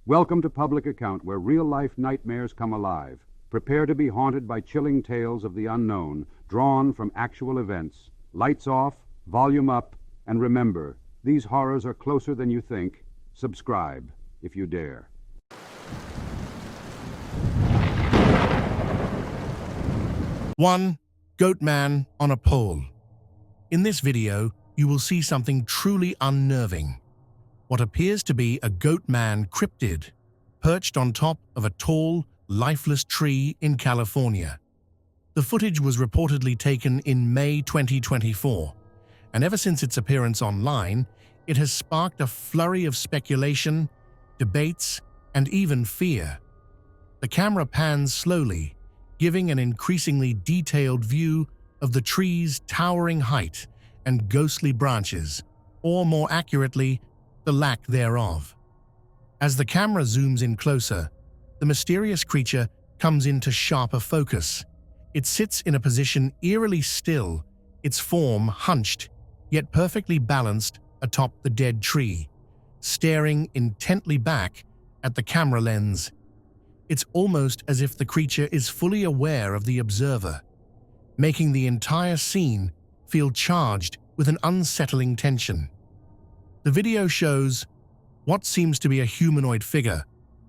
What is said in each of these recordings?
Welcome to Public Account, where real-life nightmares come alive. Prepare to be haunted by chilling tales of the unknown, drawn from actual events. Lights off, volume up, and remember, these horrors are closer than you think. Subscribe, if you dare. One, Goatman on a pole. In this video, you will see something truly unnerving. What appears to be a Goatman cryptid perched on top of a tall, lifeless tree in California. The footage was reportedly taken in May 2024, and ever since its appearance online, it has sparked a flurry of speculation, debates, and even fear. The camera pans slowly, giving an increasingly detailed view of the tree's towering height and ghostly branches, or more accurately, the lack thereof. As the camera zooms in closer, the mysterious creature comes into sharper focus. It sits in a position eerily still, its form hunched, yet perfectly balanced atop the dead tree, staring intently back at the camera lens. It's almost as if the creature is fully aware of the observer, making the entire scene feel charged with an unsettling tension. The video shows what seems to be a humanoid figure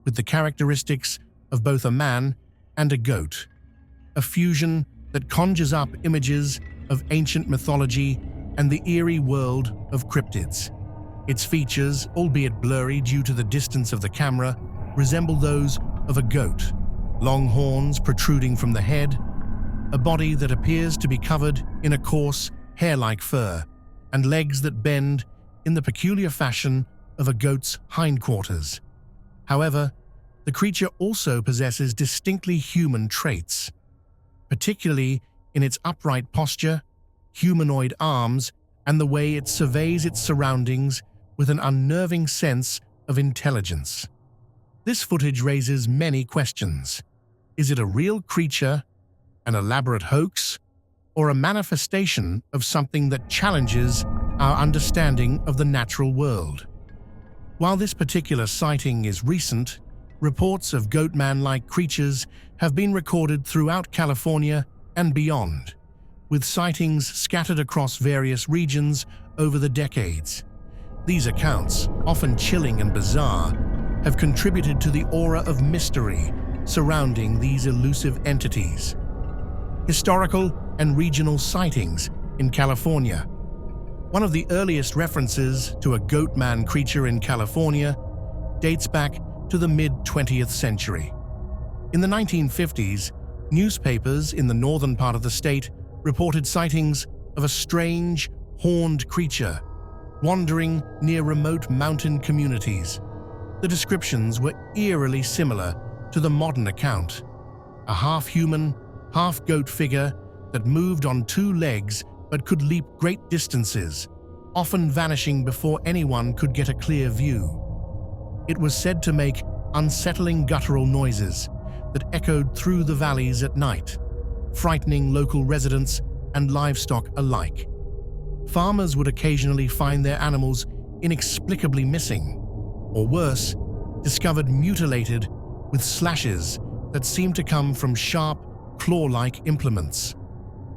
with the characteristics of both a man and a goat, a fusion that conjures up images of ancient mythology and the eerie world of cryptids. Its features, albeit blurry due to the distance of the camera, resemble those of a goat, long horns protruding from the head, a body that appears to be covered in a coarse, hair-like fur, and legs that bend in the peculiar fashion of a goat's hindquarters. However, the creature also possesses distinctly human traits, particularly in its upright posture, humanoid arms, and the way it surveys its surroundings with an unnerving sense of intelligence. This footage raises many questions. Is it a real creature, an elaborate hoax, or a manifestation of something that challenges our understanding of the natural world? While this particular sighting is recent, reports of Goatman-like creatures have been recorded throughout California and beyond, with sightings scattered across various regions over the decades. These accounts, often chilling and bizarre, have contributed to the aura of mystery surrounding these elusive entities. Historical and regional sightings in California. One of the earliest references to a Goatman creature in California dates back to the mid-20th century. In the 1950s, newspapers in the northern part of the state reported sightings of a strange, horned creature wandering near remote mountain communities. The descriptions were eerily similar to the modern account. A half-human, half-goat figure that moved on two legs but could leap great distances, often vanishing before anyone could get a clear view. It was said to make unsettling guttural noises that echoed through the valleys at night, frightening local residents and livestock alike. Farmers would occasionally find their animals inexplicably missing, or worse, discovered mutilated with slashes that seemed to come from sharp, claw-like implements.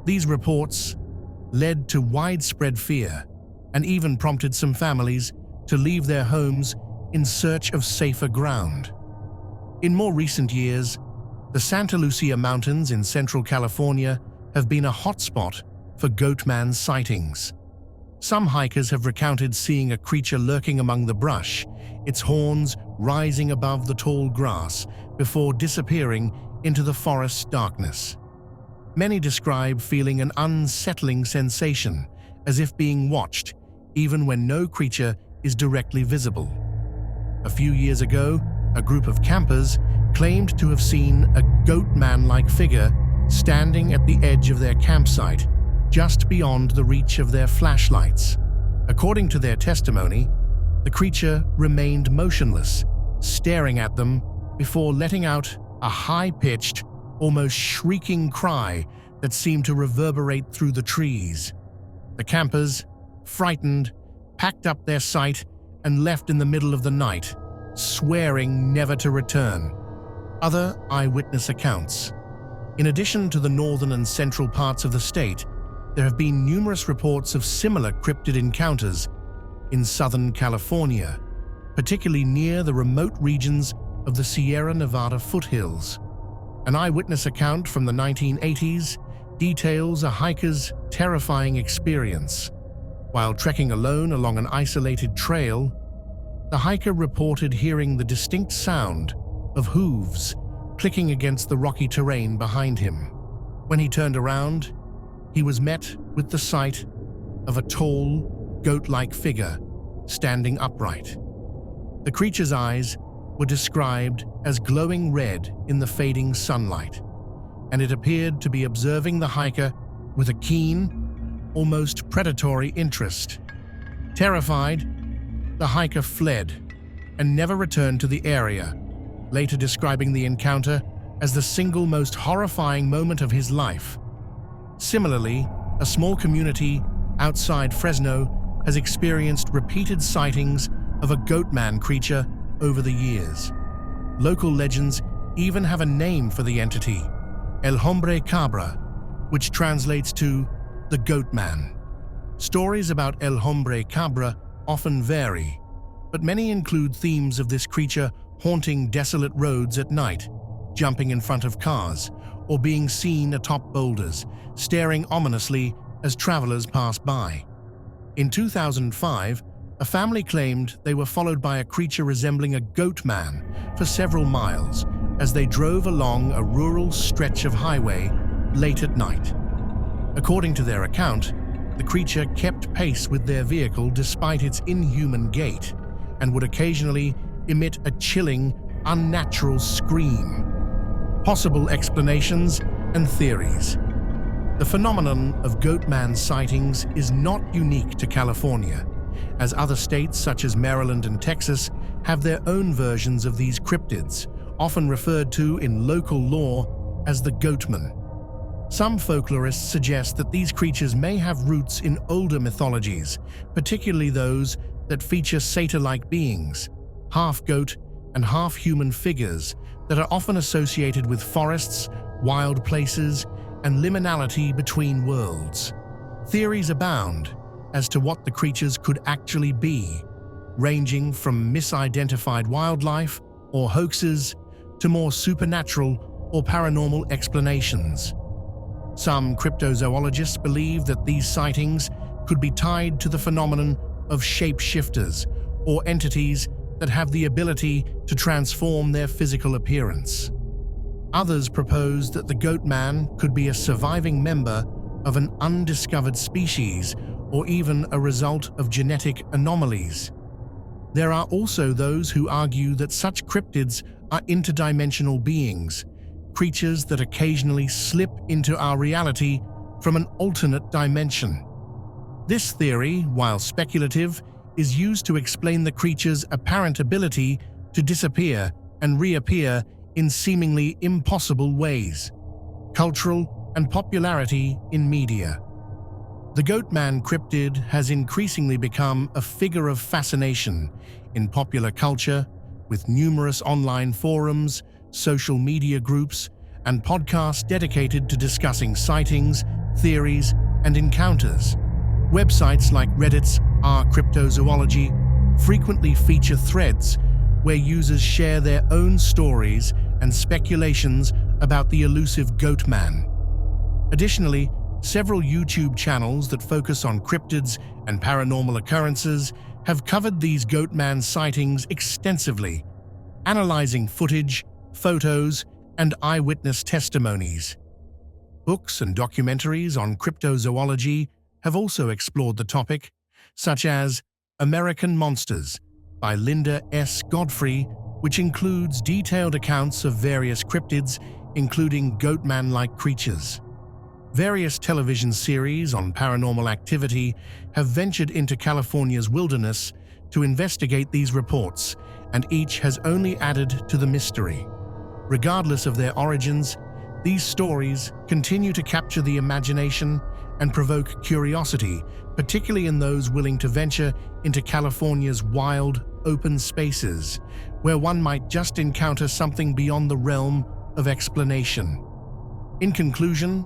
These reports led to widespread fear and even prompted some families to leave their homes in search of safer ground. In more recent years, the Santa Lucia Mountains in central California have been a hotspot for Goatman sightings. Some hikers have recounted seeing a creature lurking among the brush, its horns rising above the tall grass before disappearing into the forest's darkness. Many describe feeling an unsettling sensation, as if being watched, even when no creature is directly visible. A few years ago, a group of campers claimed to have seen a Goatman-like figure standing at the edge of their campsite, just beyond the reach of their flashlights. According to their testimony, the creature remained motionless, staring at them before letting out a high-pitched, almost shrieking cry that seemed to reverberate through the trees. The campers, frightened, packed up their site and left in the middle of the night, swearing never to return. Other eyewitness accounts. In addition to the northern and central parts of the state, there have been numerous reports of similar cryptid encounters in Southern California, particularly near the remote regions of the Sierra Nevada foothills. An eyewitness account from the 1980s details a hiker's terrifying experience. While trekking alone along an isolated trail, the hiker reported hearing the distinct sound of hooves clicking against the rocky terrain behind him. When he turned around, he was met with the sight of a tall, goat-like figure standing upright. The creature's eyes were described as glowing red in the fading sunlight, and it appeared to be observing the hiker with a keen, almost predatory interest. Terrified, the hiker fled and never returned to the area, later describing the encounter as the single most horrifying moment of his life. Similarly, a small community outside Fresno has experienced repeated sightings of a Goatman creature over the years. Local legends even have a name for the entity, El Hombre Cabra, which translates to the Goatman. Stories about El Hombre Cabra often vary, but many include themes of this creature haunting desolate roads at night, jumping in front of cars, or being seen atop boulders, staring ominously as travelers pass by. In 2005, a family claimed they were followed by a creature resembling a Goatman for several miles as they drove along a rural stretch of highway late at night. According to their account, the creature kept pace with their vehicle despite its inhuman gait and would occasionally emit a chilling, unnatural scream. Possible explanations and theories. The phenomenon of Goatman sightings is not unique to California, as other states such as Maryland and Texas have their own versions of these cryptids, often referred to in local lore as the Goatman. Some folklorists suggest that these creatures may have roots in older mythologies, particularly those that feature satyr-like beings, half-goat and half-human figures that are often associated with forests, wild places, and liminality between worlds. Theories abound as to what the creatures could actually be, ranging from misidentified wildlife or hoaxes to more supernatural or paranormal explanations. Some cryptozoologists believe that these sightings could be tied to the phenomenon of shapeshifters or entities that have the ability to transform their physical appearance. Others propose that the Goatman could be a surviving member of an undiscovered species or even a result of genetic anomalies. There are also those who argue that such cryptids are interdimensional beings, creatures that occasionally slip into our reality from an alternate dimension. This theory, while speculative, is used to explain the creature's apparent ability to disappear and reappear in seemingly impossible ways. Cultural and popularity in media. The Goatman cryptid has increasingly become a figure of fascination in popular culture, with numerous online forums, social media groups, and podcasts dedicated to discussing sightings, theories, and encounters. Websites like Reddit's Our Cryptozoology frequently feature threads where users share their own stories and speculations about the elusive Goatman. Additionally, several YouTube channels that focus on cryptids and paranormal occurrences have covered these Goatman sightings extensively, analyzing footage, photos, and eyewitness testimonies. Books and documentaries on cryptozoology have also explored the topic, such as American Monsters by Linda S. Godfrey, which includes detailed accounts of various cryptids, including Goatman-like creatures. Various television series on paranormal activity have ventured into California's wilderness to investigate these reports, and each has only added to the mystery. Regardless of their origins, these stories continue to capture the imagination and provoke curiosity, particularly in those willing to venture into California's wild, open spaces where one might just encounter something beyond the realm of explanation. In conclusion,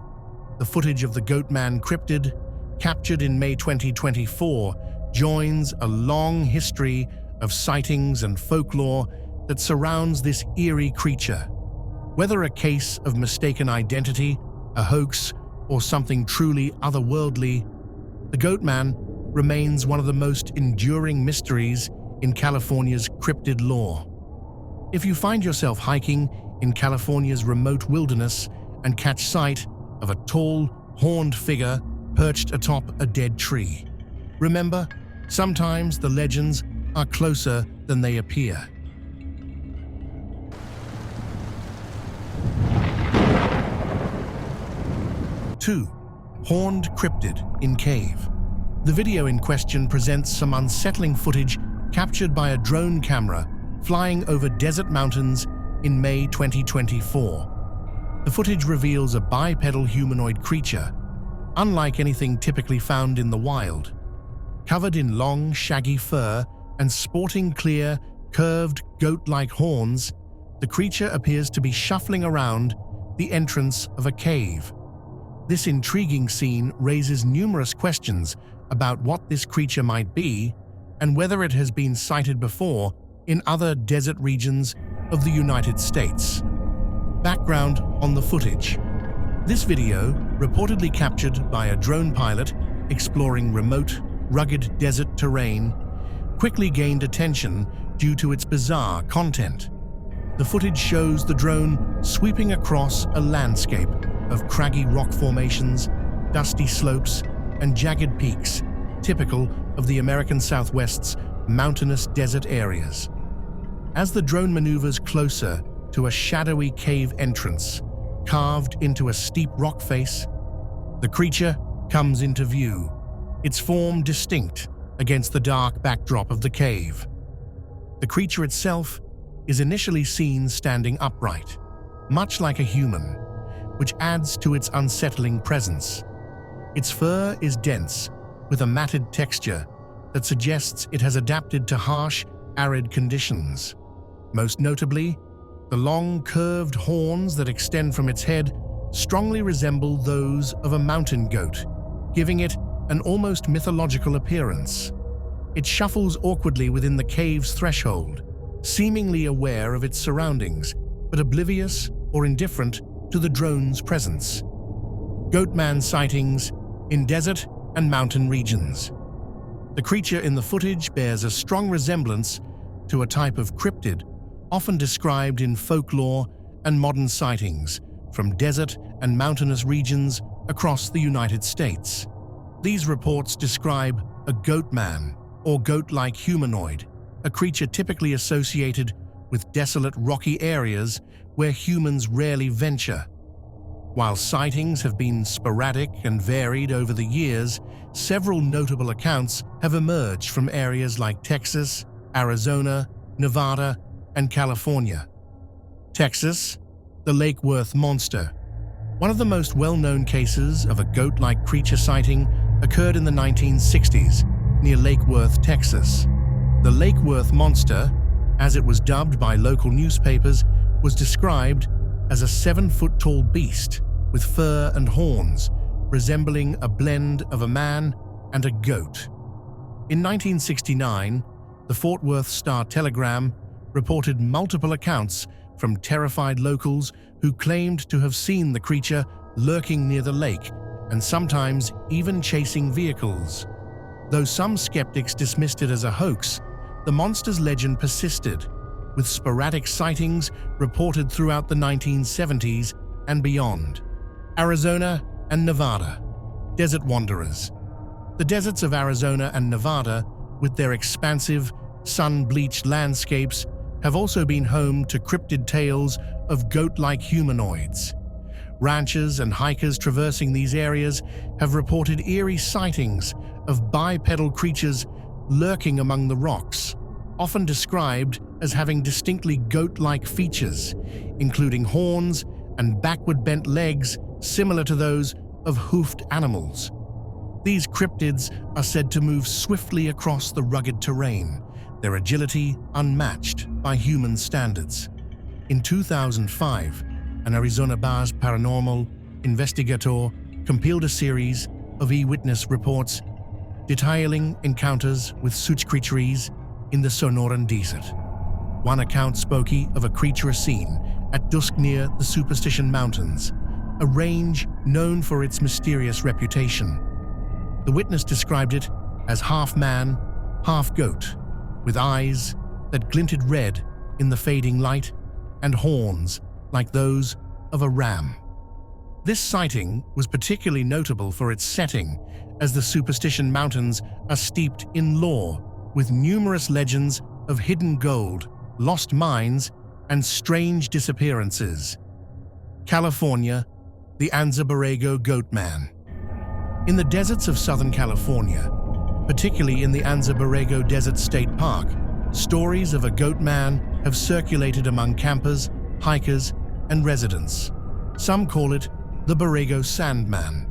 the footage of the Goatman cryptid, captured in May 2024, joins a long history of sightings and folklore that surrounds this eerie creature. Whether a case of mistaken identity, a hoax, or something truly otherworldly, the Goatman remains one of the most enduring mysteries in California's cryptid lore. If you find yourself hiking in California's remote wilderness and catch sight of a tall, horned figure perched atop a dead tree, remember, sometimes the legends are closer than they appear. Two, horned cryptid in cave. The video in question presents some unsettling footage captured by a drone camera flying over desert mountains in May 2024. The footage reveals a bipedal humanoid creature, unlike anything typically found in the wild. Covered in long, shaggy fur and sporting clear, curved, goat-like horns, the creature appears to be shuffling around the entrance of a cave. This intriguing scene raises numerous questions about what this creature might be and whether it has been sighted before in other desert regions of the United States. Background on the footage. This video, reportedly captured by a drone pilot exploring remote, rugged desert terrain, quickly gained attention due to its bizarre content. The footage shows the drone sweeping across a landscape of craggy rock formations, dusty slopes, and jagged peaks, typical of the American Southwest's mountainous desert areas. As the drone maneuvers closer to a shadowy cave entrance carved into a steep rock face, the creature comes into view, its form distinct against the dark backdrop of the cave. The creature itself is initially seen standing upright, much like a human, which adds to its unsettling presence. Its fur is dense, with a matted texture that suggests it has adapted to harsh, arid conditions. Most notably, the long, curved horns that extend from its head strongly resemble those of a mountain goat, giving it an almost mythological appearance. It shuffles awkwardly within the cave's threshold, seemingly aware of its surroundings, but oblivious or indifferent to the drone's presence. Goatman sightings in desert and mountain regions. The creature in the footage bears a strong resemblance to a type of cryptid often described in folklore and modern sightings from desert and mountainous regions across the United States. These reports describe a goatman, or goat-like humanoid, a creature typically associated with desolate rocky areas where humans rarely venture. While sightings have been sporadic and varied over the years, several notable accounts have emerged from areas like Texas, Arizona, Nevada, and California. Texas, the Lake Worth monster. One of the most well-known cases of a goat-like creature sighting occurred in the 1960s near Lake Worth, Texas. The Lake Worth monster, as it was dubbed by local newspapers, was described as a 7-foot-tall beast with fur and horns, resembling a blend of a man and a goat. In 1969, the Fort Worth Star-Telegram reported multiple accounts from terrified locals who claimed to have seen the creature lurking near the lake and sometimes even chasing vehicles. Though some skeptics dismissed it as a hoax, the monster's legend persisted, with sporadic sightings reported throughout the 1970s and beyond. Arizona and Nevada. Desert wanderers. The deserts of Arizona and Nevada, with their expansive, sun-bleached landscapes, have also been home to cryptid tales of goat-like humanoids. Ranchers and hikers traversing these areas have reported eerie sightings of bipedal creatures lurking among the rocks, often described as having distinctly goat-like features, including horns and backward-bent legs similar to those of hoofed animals. These cryptids are said to move swiftly across the rugged terrain, their agility unmatched by human standards. In 2005, an Arizona-based paranormal investigator compiled a series of eyewitness reports detailing encounters with such creatures in the Sonoran Desert. One account spoke of a creature seen at dusk near the Superstition Mountains, a range known for its mysterious reputation. The witness described it as half man, half goat, with eyes that glinted red in the fading light and horns like those of a ram. This sighting was particularly notable for its setting, as the Superstition Mountains are steeped in lore, with numerous legends of hidden gold, lost mines, and strange disappearances. California, the Anza Borrego Goatman. In the deserts of Southern California, particularly in the Anza Borrego Desert State Park, stories of a goatman have circulated among campers, hikers, and residents. Some call it the Borrego Sandman,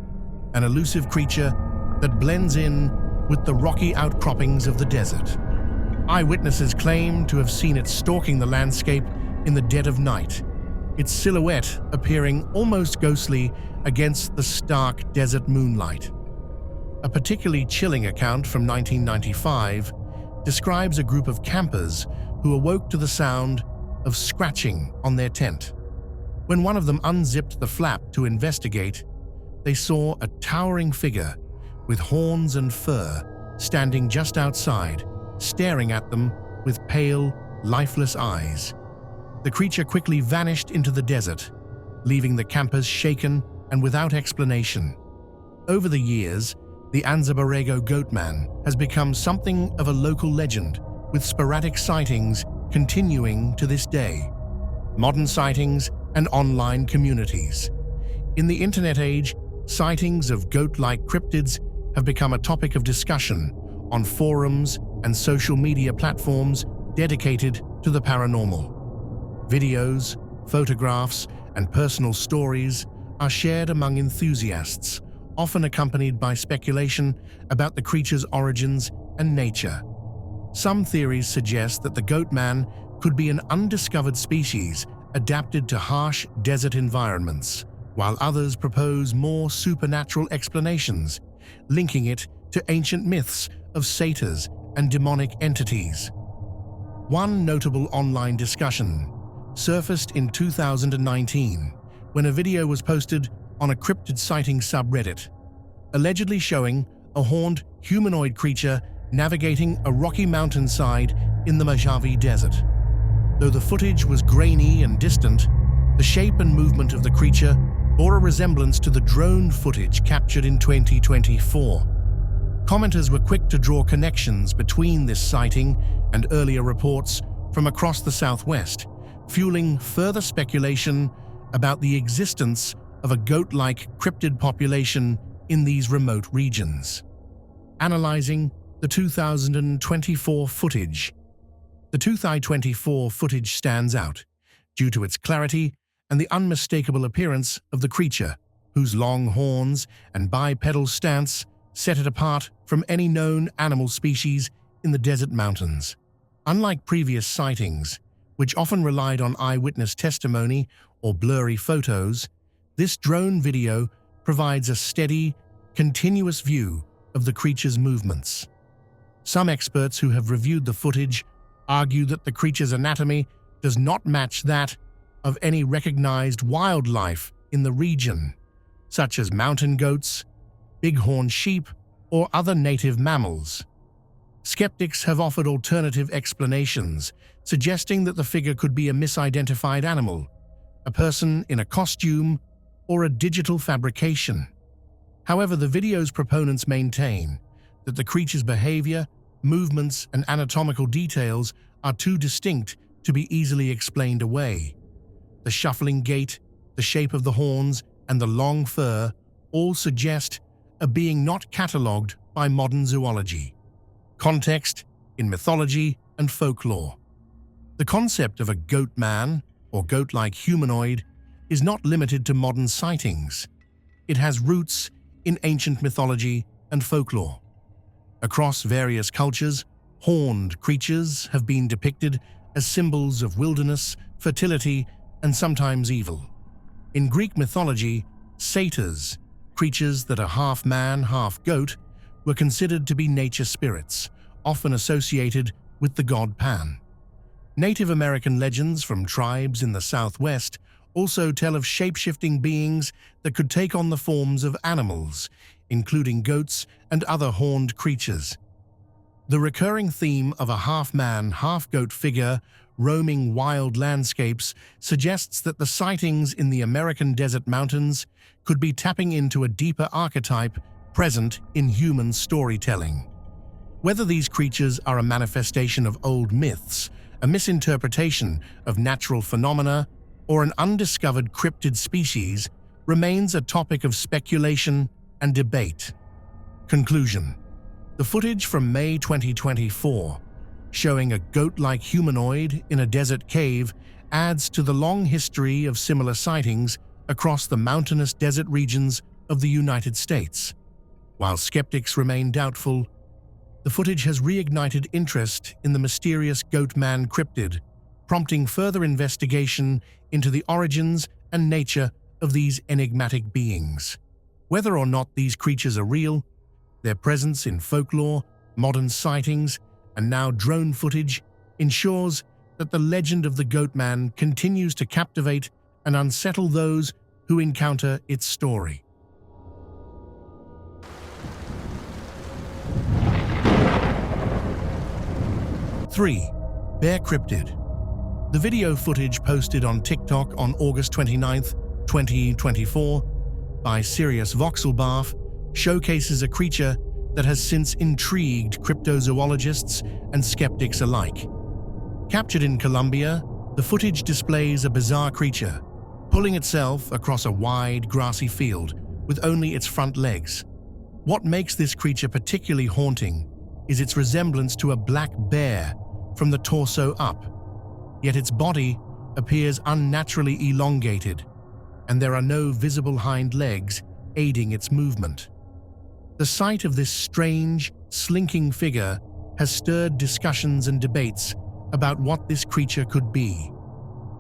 an elusive creature that blends in with the rocky outcroppings of the desert. Eyewitnesses claim to have seen it stalking the landscape in the dead of night, its silhouette appearing almost ghostly against the stark desert moonlight. A particularly chilling account from 1995 describes a group of campers who awoke to the sound of scratching on their tent. When one of them unzipped the flap to investigate, they saw a towering figure with horns and fur standing just outside, staring at them with pale, lifeless eyes. The creature quickly vanished into the desert, leaving the campers shaken and without explanation. Over the years, the Anza Borrego Goatman has become something of a local legend, with sporadic sightings continuing to this day. Modern sightings and online communities. In the internet age, sightings of goat-like cryptids have become a topic of discussion on forums and social media platforms dedicated to the paranormal. Videos, photographs, and personal stories are shared among enthusiasts, often accompanied by speculation about the creature's origins and nature. Some theories suggest that the goatman could be an undiscovered species adapted to harsh desert environments, while others propose more supernatural explanations, linking it to ancient myths of satyrs and demonic entities. One notable online discussion surfaced in 2019 when a video was posted on a cryptid sighting subreddit, allegedly showing a horned humanoid creature navigating a rocky mountainside in the Mojave Desert. Though the footage was grainy and distant, the shape and movement of the creature bore a resemblance to the drone footage captured in 2024. Commenters were quick to draw connections between this sighting and earlier reports from across the Southwest, fueling further speculation about the existence of a goat-like cryptid population in these remote regions. Analyzing the 2024 footage. The 2024 footage stands out due to its clarity and the unmistakable appearance of the creature, whose long horns and bipedal stance set it apart from any known animal species in the desert mountains. Unlike previous sightings, which often relied on eyewitness testimony or blurry photos, this drone video provides a steady, continuous view of the creature's movements. Some experts who have reviewed the footage argue that the creature's anatomy does not match that of any recognized wildlife in the region, such as mountain goats, bighorn sheep, or other native mammals. Skeptics have offered alternative explanations, suggesting that the figure could be a misidentified animal, a person in a costume, or a digital fabrication. However, the video's proponents maintain that the creature's behavior, movements, and anatomical details are too distinct to be easily explained away. The shuffling gait, the shape of the horns, and the long fur all suggest a being not catalogued by modern zoology. Context in mythology and folklore. The concept of a goatman, or goat-like humanoid, is not limited to modern sightings. It has roots in ancient mythology and folklore. Across various cultures, horned creatures have been depicted as symbols of wilderness, fertility, and sometimes evil. In Greek mythology, satyrs, creatures that are half man, half goat, were considered to be nature spirits, often associated with the god Pan. Native American legends from tribes in the Southwest also tell of shape-shifting beings that could take on the forms of animals, including goats and other horned creatures. The recurring theme of a half-man, half-goat figure roaming wild landscapes suggests that the sightings in the American desert mountains could be tapping into a deeper archetype present in human storytelling. Whether these creatures are a manifestation of old myths, a misinterpretation of natural phenomena, or an undiscovered cryptid species remains a topic of speculation and debate. Conclusion: the footage from May 2024, showing a goat-like humanoid in a desert cave, adds to the long history of similar sightings across the mountainous desert regions of the United States. While skeptics remain doubtful, the footage has reignited interest in the mysterious Goatman cryptid, prompting further investigation into the origins and nature of these enigmatic beings. Whether or not these creatures are real, their presence in folklore, modern sightings, and now drone footage ensures that the legend of the Goatman continues to captivate and unsettle those who encounter its story. Three, Bear Cryptid. The video footage posted on TikTok on August 29, 2024, by Sirius Voxelbarf showcases a creature that has since intrigued cryptozoologists and skeptics alike. Captured in Colombia, the footage displays a bizarre creature, pulling itself across a wide, grassy field with only its front legs. What makes this creature particularly haunting is its resemblance to a black bear from the torso up, yet its body appears unnaturally elongated, and there are no visible hind legs aiding its movement. The sight of this strange, slinking figure has stirred discussions and debates about what this creature could be.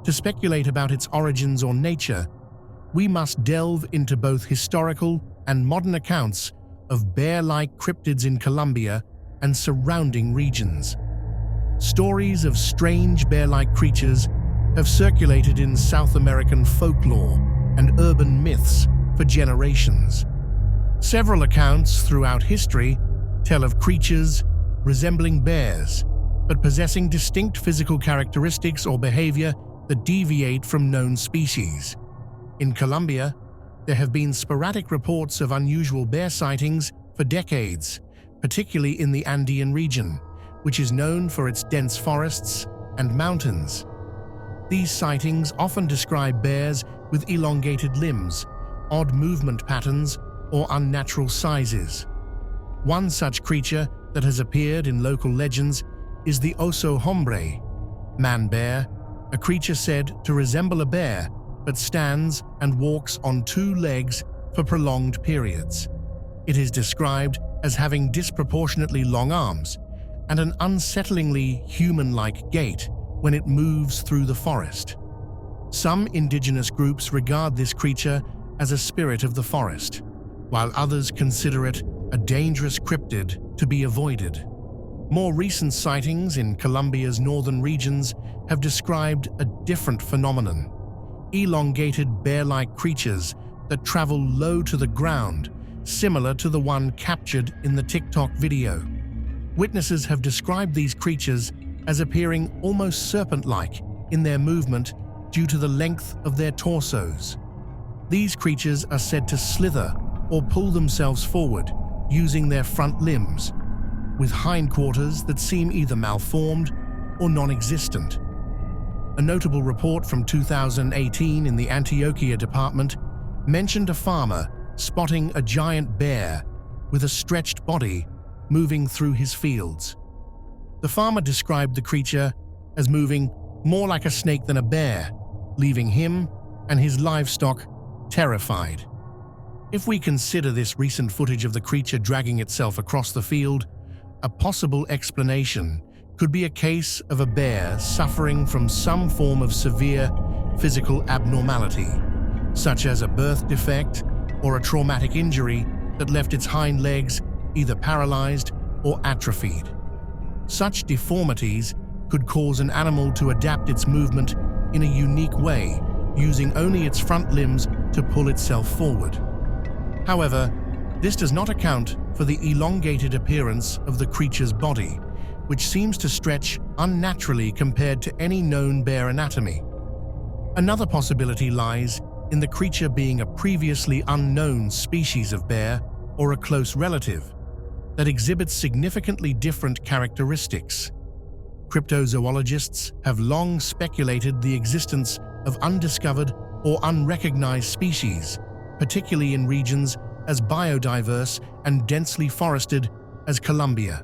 To speculate about its origins or nature, we must delve into both historical and modern accounts of bear-like cryptids in Colombia and surrounding regions. Stories of strange bear-like creatures have circulated in South American folklore and urban myths for generations. Several accounts throughout history tell of creatures resembling bears, but possessing distinct physical characteristics or behavior that deviate from known species. In Colombia, there have been sporadic reports of unusual bear sightings for decades, particularly in the Andean region, which is known for its dense forests and mountains. These sightings often describe bears with elongated limbs, odd movement patterns, or unnatural sizes. One such creature that has appeared in local legends is the oso hombre, man-bear, a creature said to resemble a bear but stands and walks on two legs for prolonged periods. It is described as having disproportionately long arms and an unsettlingly human-like gait when it moves through the forest. Some indigenous groups regard this creature as a spirit of the forest, while others consider it a dangerous cryptid to be avoided. More recent sightings in Colombia's northern regions have described a different phenomenon: elongated bear-like creatures that travel low to the ground, similar to the one captured in the TikTok video. Witnesses have described these creatures as appearing almost serpent-like in their movement due to the length of their torsos. These creatures are said to slither or pull themselves forward using their front limbs, with hindquarters that seem either malformed or non-existent. A notable report from 2018 in the Antioquia department mentioned a farmer spotting a giant bear with a stretched body moving through his fields. The farmer described the creature as moving more like a snake than a bear, leaving him and his livestock terrified. If we consider this recent footage of the creature dragging itself across the field, a possible explanation could be a case of a bear suffering from some form of severe physical abnormality, such as a birth defect or a traumatic injury that left its hind legs either paralyzed or atrophied. Such deformities could cause an animal to adapt its movement in a unique way, using only its front limbs to pull itself forward. However, this does not account for the elongated appearance of the creature's body, which seems to stretch unnaturally compared to any known bear anatomy. Another possibility lies in the creature being a previously unknown species of bear or a close relative that exhibits significantly different characteristics. Cryptozoologists have long speculated the existence of undiscovered or unrecognized species, particularly in regions as biodiverse and densely forested as Colombia.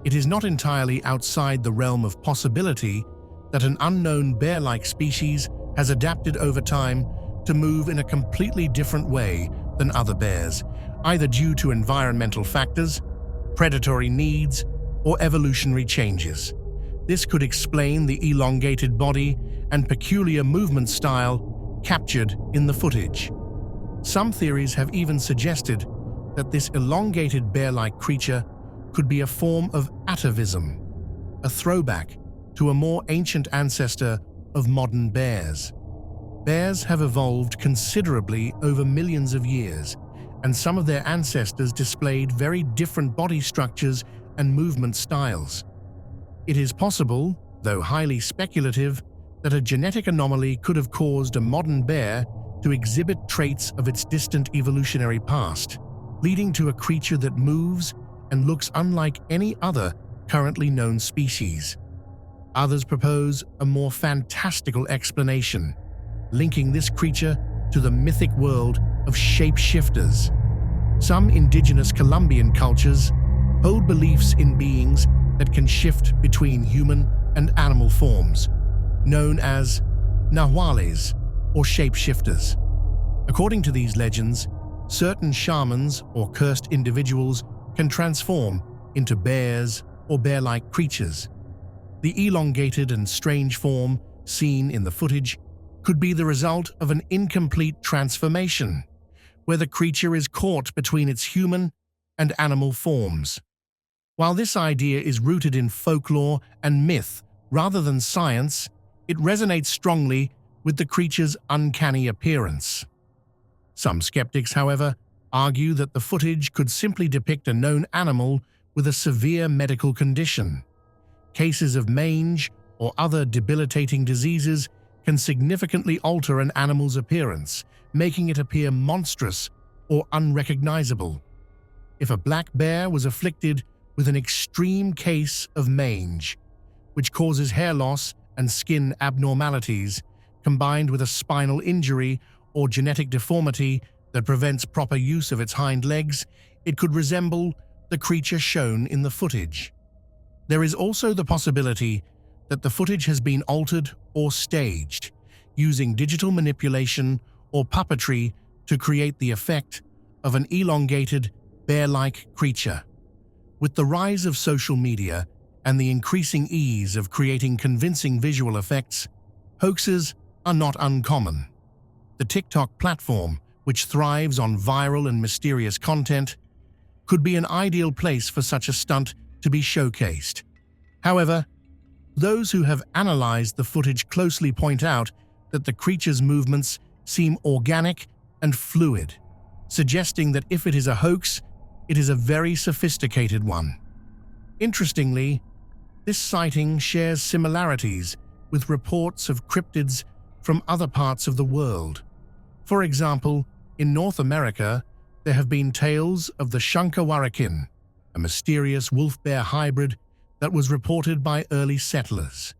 It is not entirely outside the realm of possibility that an unknown bear-like species has adapted over time to move in a completely different way than other bears, either due to environmental factors, predatory needs, or evolutionary changes. This could explain the elongated body and peculiar movement style captured in the footage. Some theories have even suggested that this elongated bear-like creature could be a form of atavism, a throwback to a more ancient ancestor of modern bears. Bears have evolved considerably over millions of years, and some of their ancestors displayed very different body structures and movement styles. It is possible, though highly speculative, that a genetic anomaly could have caused a modern bear to exhibit traits of its distant evolutionary past, leading to a creature that moves and looks unlike any other currently known species. Others propose a more fantastical explanation, linking this creature to the mythic world of shapeshifters. Some indigenous Colombian cultures hold beliefs in beings that can shift between human and animal forms, known as nahuales or shapeshifters. According to these legends, certain shamans or cursed individuals can transform into bears or bear-like creatures. The elongated and strange form seen in the footage could be the result of an incomplete transformation, where the creature is caught between its human and animal forms. While this idea is rooted in folklore and myth rather than science, it resonates strongly with the creature's uncanny appearance. Some skeptics, however, argue that the footage could simply depict a known animal with a severe medical condition. Cases of mange or other debilitating diseases can significantly alter an animal's appearance, making it appear monstrous or unrecognizable. If a black bear was afflicted with an extreme case of mange, which causes hair loss and skin abnormalities, combined with a spinal injury or genetic deformity that prevents proper use of its hind legs, it could resemble the creature shown in the footage. There is also the possibility that the footage has been altered or staged, using digital manipulation or puppetry to create the effect of an elongated, bear-like creature. With the rise of social media and the increasing ease of creating convincing visual effects, hoaxes are not uncommon. The TikTok platform, which thrives on viral and mysterious content, could be an ideal place for such a stunt to be showcased. However, those who have analyzed the footage closely point out that the creature's movements seem organic and fluid, suggesting that if it is a hoax, it is a very sophisticated one. Interestingly, this sighting shares similarities with reports of cryptids from other parts of the world. For example, in North America, there have been tales of the Shunkawarakin, a mysterious wolf-bear hybrid that was reported by early settlers.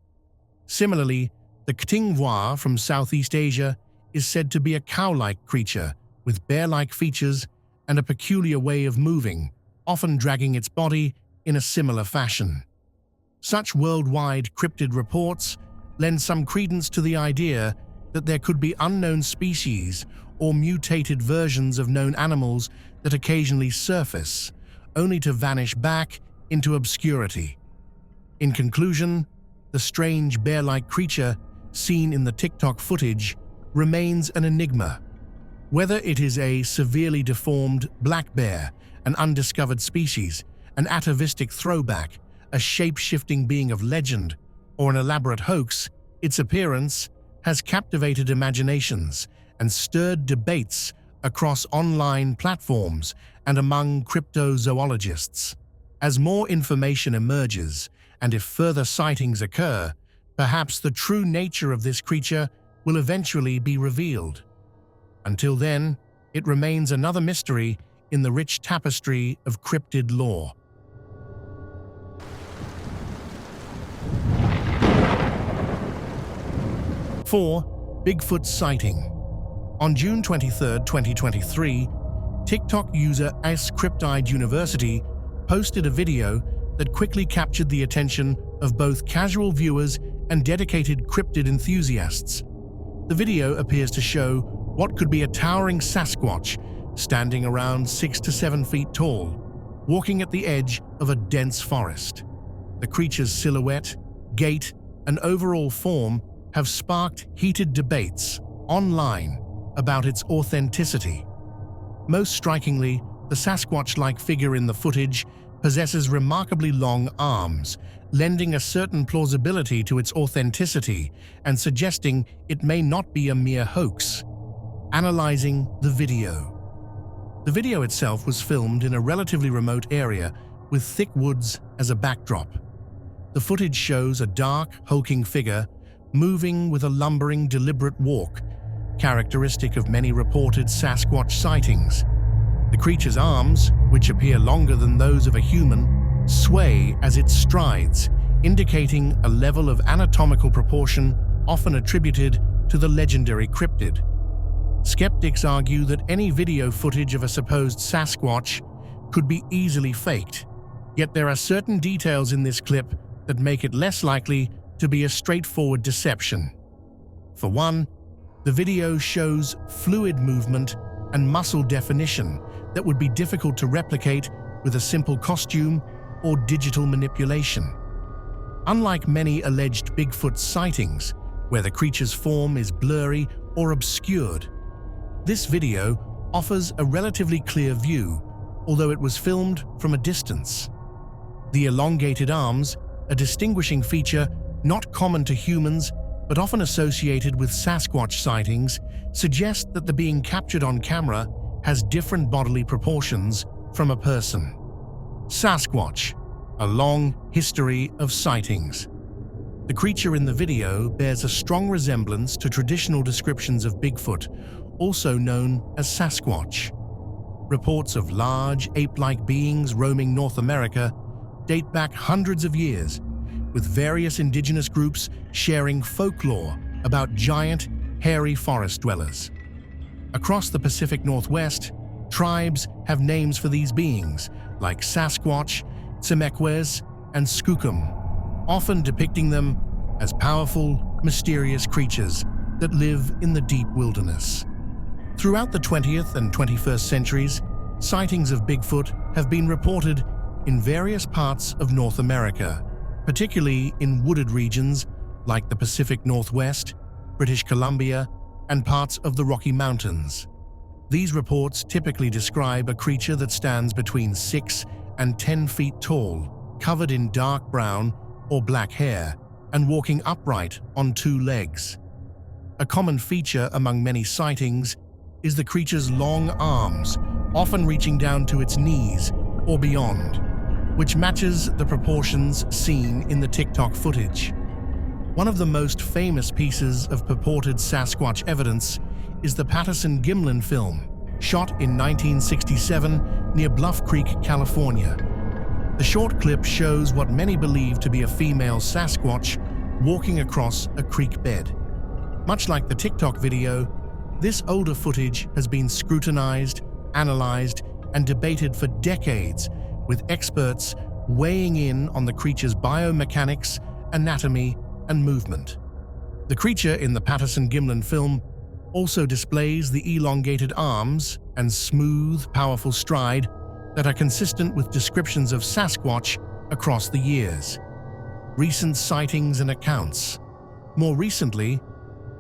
Similarly, the Ktingwa from Southeast Asia is said to be a cow-like creature with bear-like features and a peculiar way of moving, often dragging its body in a similar fashion. Such worldwide cryptid reports lend some credence to the idea that there could be unknown species or mutated versions of known animals that occasionally surface, only to vanish back into obscurity. In conclusion, the strange bear-like creature seen in the TikTok footage remains an enigma. Whether it is a severely deformed black bear, an undiscovered species, an atavistic throwback, a shape-shifting being of legend, or an elaborate hoax, its appearance has captivated imaginations and stirred debates across online platforms and among cryptozoologists. As more information emerges, and if further sightings occur, perhaps the true nature of this creature will eventually be revealed. Until then, it remains another mystery in the rich tapestry of cryptid lore. Four, Bigfoot sighting. On June 23, 2023, TikTok user Cryptid University posted a video that quickly captured the attention of both casual viewers and dedicated cryptid enthusiasts. The video appears to show what could be a towering Sasquatch standing around 6 to 7 feet tall, walking at the edge of a dense forest. The creature's silhouette, gait, and overall form have sparked heated debates online about its authenticity. Most strikingly, the Sasquatch-like figure in the footage possesses remarkably long arms, lending a certain plausibility to its authenticity and suggesting it may not be a mere hoax. Analyzing the video. The video itself was filmed in a relatively remote area with thick woods as a backdrop. The footage shows a dark, hulking figure moving with a lumbering, deliberate walk, characteristic of many reported Sasquatch sightings. The creature's arms, which appear longer than those of a human, sway as it strides, indicating a level of anatomical proportion often attributed to the legendary cryptid. Skeptics argue that any video footage of a supposed Sasquatch could be easily faked, yet there are certain details in this clip that make it less likely to be a straightforward deception. For one, the video shows fluid movement and muscle definition that would be difficult to replicate with a simple costume or digital manipulation. Unlike many alleged Bigfoot sightings, where the creature's form is blurry or obscured, this video offers a relatively clear view, although it was filmed from a distance. The elongated arms, a distinguishing feature not common to humans but often associated with Sasquatch sightings, suggest that the being captured on camera has different bodily proportions from a person. Sasquatch, a long history of sightings. The creature in the video bears a strong resemblance to traditional descriptions of Bigfoot, also known as Sasquatch. Reports of large, ape-like beings roaming North America date back hundreds of years, with various indigenous groups sharing folklore about giant, hairy forest dwellers. Across the Pacific Northwest, tribes have names for these beings, like Sasquatch, Tsemekwes, and Skookum, often depicting them as powerful, mysterious creatures that live in the deep wilderness. Throughout the 20th and 21st centuries, sightings of Bigfoot have been reported in various parts of North America, particularly in wooded regions like the Pacific Northwest, British Columbia, and parts of the Rocky Mountains. These reports typically describe a creature that stands between 6 and 10 feet tall, covered in dark brown or black hair, and walking upright on 2 legs. A common feature among many sightings is the creature's long arms, often reaching down to its knees or beyond, which matches the proportions seen in the TikTok footage. One of the most famous pieces of purported Sasquatch evidence is the Patterson-Gimlin film, shot in 1967 near Bluff Creek, California. The short clip shows what many believe to be a female Sasquatch walking across a creek bed. Much like the TikTok video, this older footage has been scrutinized, analyzed, and debated for decades, with experts weighing in on the creature's biomechanics, anatomy, and movement. The creature in the Patterson-Gimlin film also displays the elongated arms and smooth, powerful stride that are consistent with descriptions of Sasquatch across the years. Recent sightings and accounts. More recently,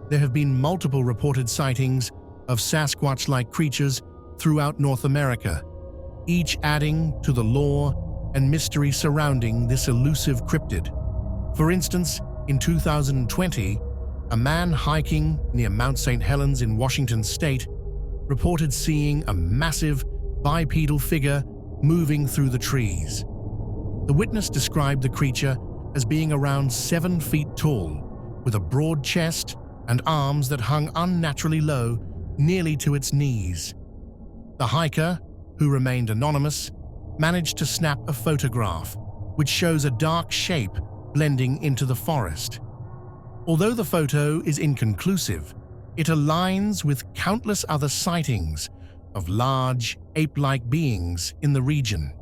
there have been multiple reported sightings of Sasquatch-like creatures throughout North America, each adding to the lore and mystery surrounding this elusive cryptid. For instance, in 2020, a man hiking near Mount St. Helens in Washington state reported seeing a massive bipedal figure moving through the trees. The witness described the creature as being around 7 feet tall, with a broad chest and arms that hung unnaturally low, nearly to its knees. The hiker, who remained anonymous, managed to snap a photograph, which shows a dark shape blending into the forest. Although the photo is inconclusive, it aligns with countless other sightings of large, ape-like beings in the region.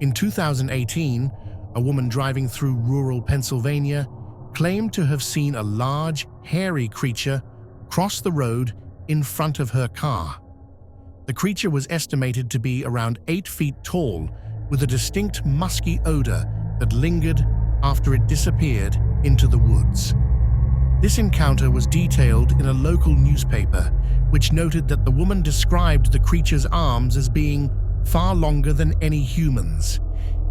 In 2018, a woman driving through rural Pennsylvania claimed to have seen a large, hairy creature cross the road in front of her car. The creature was estimated to be around 8 feet tall, with a distinct musky odor that lingered after it disappeared into the woods. This encounter was detailed in a local newspaper, which noted that the woman described the creature's arms as being far longer than any humans,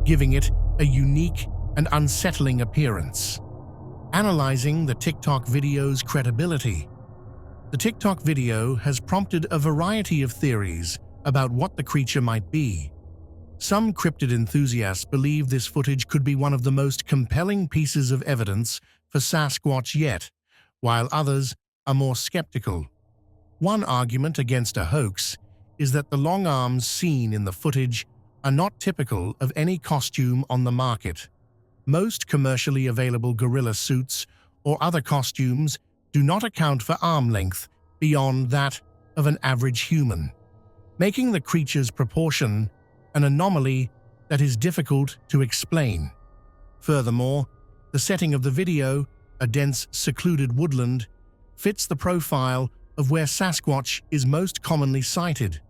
giving it a unique and unsettling appearance. Analyzing the TikTok video's credibility. The TikTok video has prompted a variety of theories about what the creature might be. Some cryptid enthusiasts believe this footage could be one of the most compelling pieces of evidence for Sasquatch yet, while others are more skeptical. One argument against a hoax is that the long arms seen in the footage are not typical of any costume on the market. Most commercially available gorilla suits or other costumes do not account for arm length beyond that of an average human, making the creature's proportion an anomaly that is difficult to explain. Furthermore, the setting of the video, a dense, secluded woodland, fits the profile of where Sasquatch is most commonly sighted.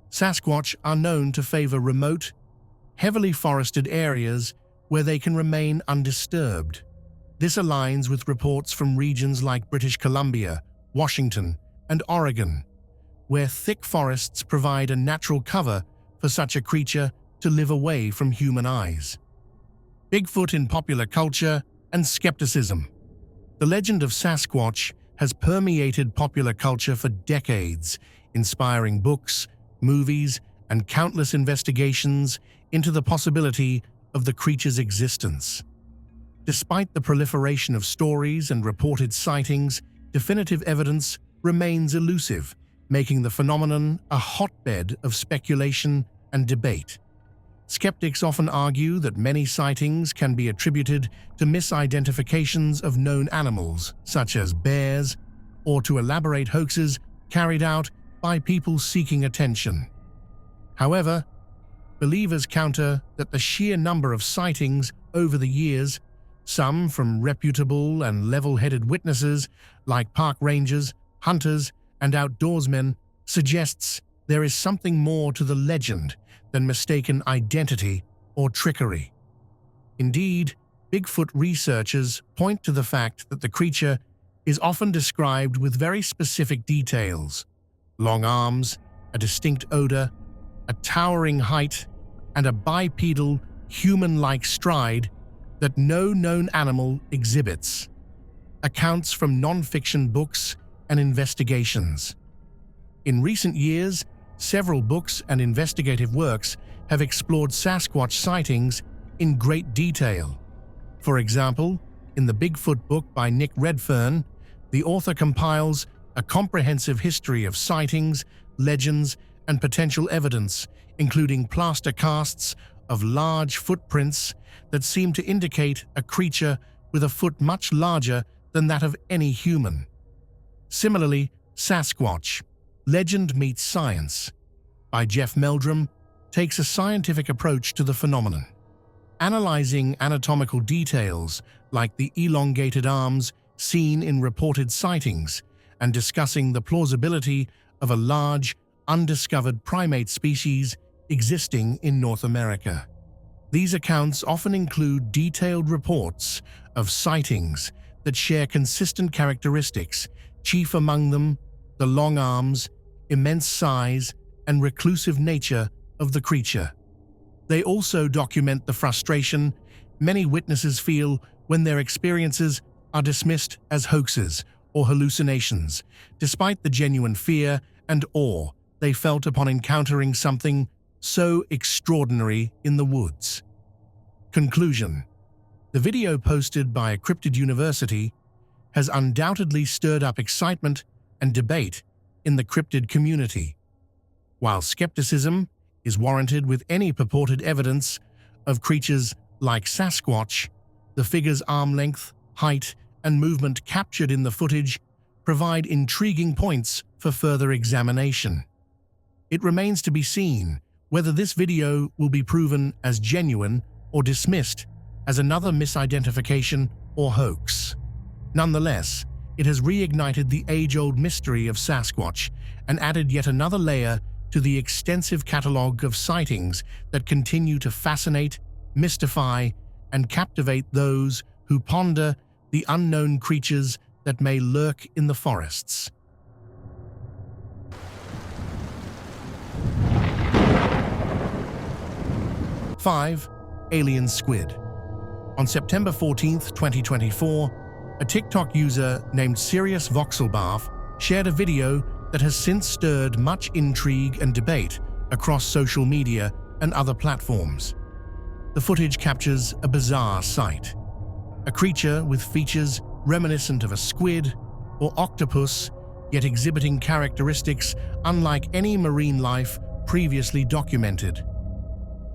Sasquatch are known to favor remote, heavily forested areas where they can remain undisturbed. This aligns with reports from regions like British Columbia, Washington, and Oregon, where thick forests provide a natural cover for such a creature to live away from human eyes. Bigfoot in popular culture and skepticism. The legend of Sasquatch has permeated popular culture for decades, inspiring books, movies, and countless investigations into the possibility of the creature's existence. Despite the proliferation of stories and reported sightings, definitive evidence remains elusive, making the phenomenon a hotbed of speculation and debate. Skeptics often argue that many sightings can be attributed to misidentifications of known animals, such as bears, or to elaborate hoaxes carried out by people seeking attention. However, believers counter that the sheer number of sightings over the years, some from reputable and level-headed witnesses like park rangers, hunters, and outdoorsmen, suggests there is something more to the legend than mistaken identity or trickery. Indeed, Bigfoot researchers point to the fact that the creature is often described with very specific details: long arms, a distinct odor, a towering height, and a bipedal, human-like stride that no known animal exhibits. Accounts from non-fiction books and investigations. In recent years, several books and investigative works have explored Sasquatch sightings in great detail. For example, in the Bigfoot book by Nick Redfern, the author compiles a comprehensive history of sightings, legends, and potential evidence, including plaster casts of large footprints that seem to indicate a creature with a foot much larger than that of any human. Similarly, Sasquatch, Legend Meets Science, by Jeff Meldrum, takes a scientific approach to the phenomenon, analyzing anatomical details like the elongated arms seen in reported sightings and discussing the plausibility of a large, undiscovered primate species existing in North America. These accounts often include detailed reports of sightings that share consistent characteristics, chief among them the long arms, immense size, and reclusive nature of the creature. They also document the frustration many witnesses feel when their experiences are dismissed as hoaxes or hallucinations, despite the genuine fear and awe they felt upon encountering something so extraordinary in the woods. Conclusion: the video posted by Cryptid University has undoubtedly stirred up excitement and debate in the cryptid community. While skepticism is warranted with any purported evidence of creatures like Sasquatch, the figure's arm length, height, and movement captured in the footage provide intriguing points for further examination. It remains to be seen whether this video will be proven as genuine or dismissed as another misidentification or hoax. Nonetheless, it has reignited the age-old mystery of Sasquatch and added yet another layer to the extensive catalogue of sightings that continue to fascinate, mystify, and captivate those who ponder the unknown creatures that may lurk in the forests. Five, alien squid. On September 14, 2024, a TikTok user named Sirius Voxelbarf shared a video that has since stirred much intrigue and debate across social media and other platforms. The footage captures a bizarre sight: a creature with features reminiscent of a squid or octopus, yet exhibiting characteristics unlike any marine life previously documented.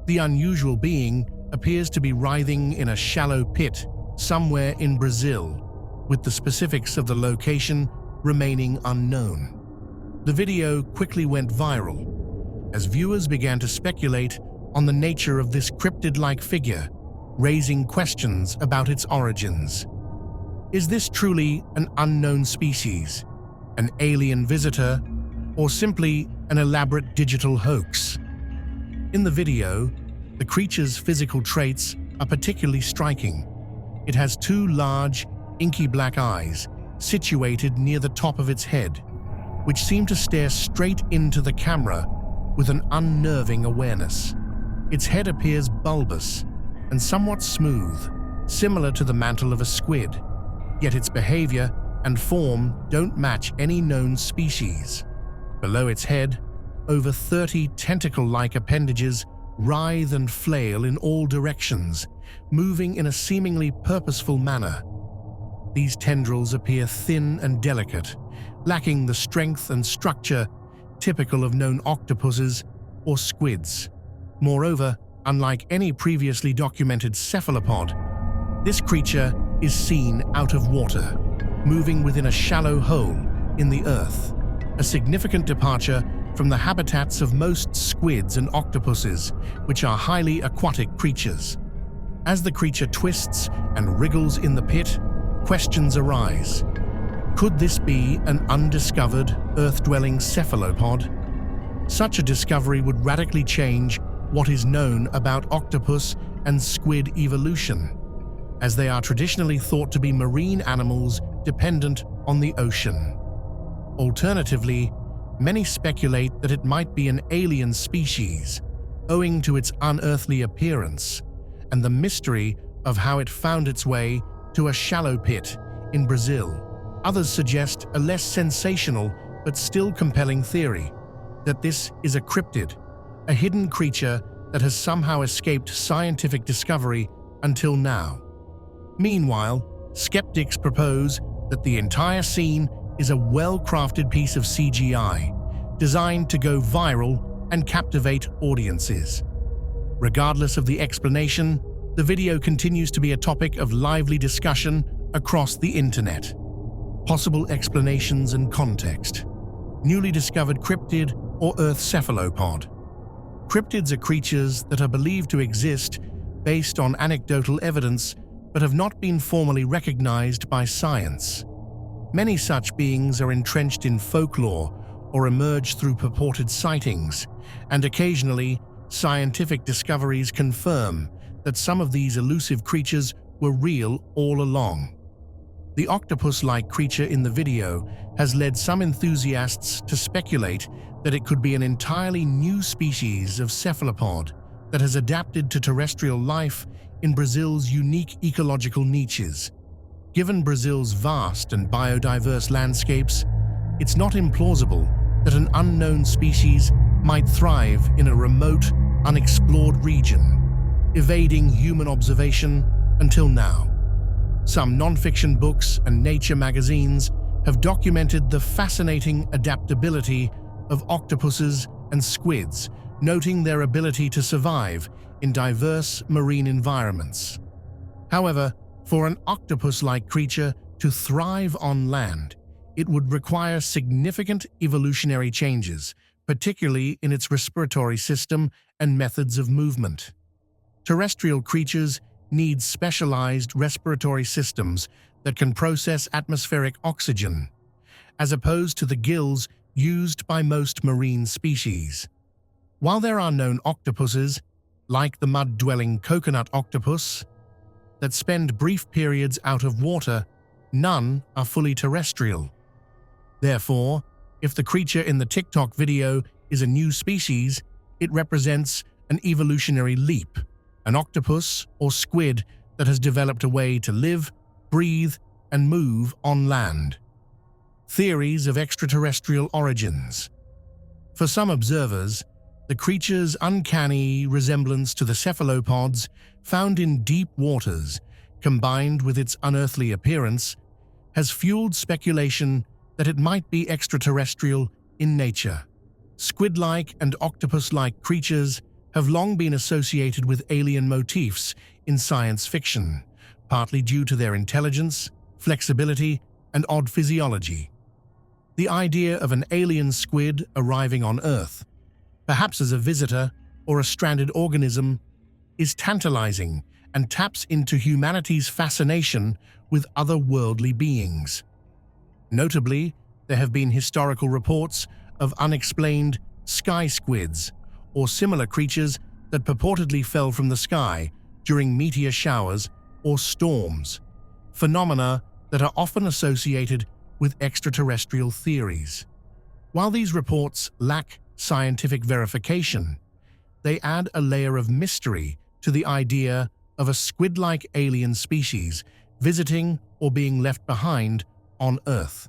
The unusual being appears to be writhing in a shallow pit somewhere in Brazil, with the specifics of the location remaining unknown. The video quickly went viral as viewers began to speculate on the nature of this cryptid-like figure, raising questions about its origins. Is this truly an unknown species, an alien visitor, or simply an elaborate digital hoax? In the video, the creature's physical traits are particularly striking. It has two large, inky black eyes situated near the top of its head, which seem to stare straight into the camera with an unnerving awareness. Its head appears bulbous and somewhat smooth, similar to the mantle of a squid, yet its behavior and form don't match any known species. Below its head, over 30 tentacle-like appendages writhe and flail in all directions, moving in a seemingly purposeful manner. These tendrils appear thin and delicate, lacking the strength and structure typical of known octopuses or squids. Moreover, unlike any previously documented cephalopod, this creature is seen out of water, moving within a shallow hole in the earth, a significant departure from the habitats of most squids and octopuses, which are highly aquatic creatures. As the creature twists and wriggles in the pit, questions arise. Could this be an undiscovered, earth-dwelling cephalopod? Such a discovery would radically change what is known about octopus and squid evolution, as they are traditionally thought to be marine animals dependent on the ocean. Alternatively, many speculate that it might be an alien species, owing to its unearthly appearance and the mystery of how it found its way to a shallow pit in Brazil. Others suggest a less sensational but still compelling theory, that this is a cryptid, a hidden creature that has somehow escaped scientific discovery until now. Meanwhile, skeptics propose that the entire scene is a well-crafted piece of CGI, designed to go viral and captivate audiences. Regardless of the explanation, the video continues to be a topic of lively discussion across the internet. Possible explanations and context: newly discovered cryptid or Earth cephalopod. Cryptids are creatures that are believed to exist based on anecdotal evidence but have not been formally recognized by science. Many such beings are entrenched in folklore or emerge through purported sightings, and occasionally, scientific discoveries confirm that some of these elusive creatures were real all along. The octopus-like creature in the video has led some enthusiasts to speculate that it could be an entirely new species of cephalopod that has adapted to terrestrial life in Brazil's unique ecological niches. Given Brazil's vast and biodiverse landscapes, it's not implausible that an unknown species might thrive in a remote, unexplored region, evading human observation until now. Some non-fiction books and nature magazines have documented the fascinating adaptability of octopuses and squids, noting their ability to survive in diverse marine environments. However, for an octopus-like creature to thrive on land, it would require significant evolutionary changes, particularly in its respiratory system and methods of movement. Terrestrial creatures need specialized respiratory systems that can process atmospheric oxygen, as opposed to the gills used by most marine species. While there are known octopuses, like the mud-dwelling coconut octopus, that spend brief periods out of water, none are fully terrestrial. Therefore, if the creature in the TikTok video is a new species, it represents an evolutionary leap, an octopus or squid that has developed a way to live, breathe, and move on land. Theories of extraterrestrial origins. For some observers, the creature's uncanny resemblance to the cephalopods found in deep waters, combined with its unearthly appearance, has fueled speculation that it might be extraterrestrial in nature. Squid-like and octopus-like creatures have long been associated with alien motifs in science fiction, partly due to their intelligence, flexibility, and odd physiology. The idea of an alien squid arriving on Earth, perhaps as a visitor or a stranded organism, is tantalizing and taps into humanity's fascination with otherworldly beings. Notably, there have been historical reports of unexplained sky squids, or similar creatures that purportedly fell from the sky during meteor showers or storms, phenomena that are often associated with extraterrestrial theories. While these reports lack scientific verification, they add a layer of mystery to the idea of a squid-like alien species visiting or being left behind on Earth.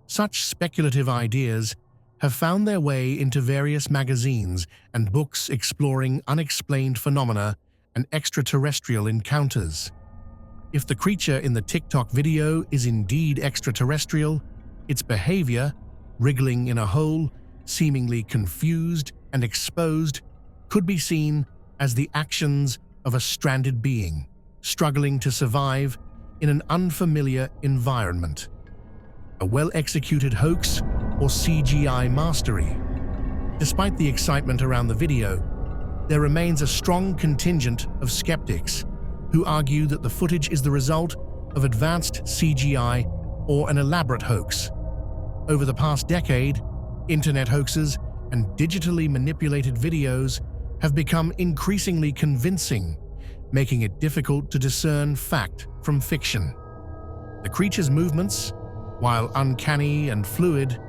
Such speculative ideas have found their way into various magazines and books exploring unexplained phenomena and extraterrestrial encounters. If the creature in the TikTok video is indeed extraterrestrial, its behavior, wriggling in a hole, seemingly confused and exposed, could be seen as the actions of a stranded being, struggling to survive in an unfamiliar environment. A well-executed hoax or CGI mastery. Despite the excitement around the video, there remains a strong contingent of skeptics who argue that the footage is the result of advanced CGI or an elaborate hoax. Over the past decade, internet hoaxes and digitally manipulated videos have become increasingly convincing, making it difficult to discern fact from fiction. The creature's movements, while uncanny and fluid,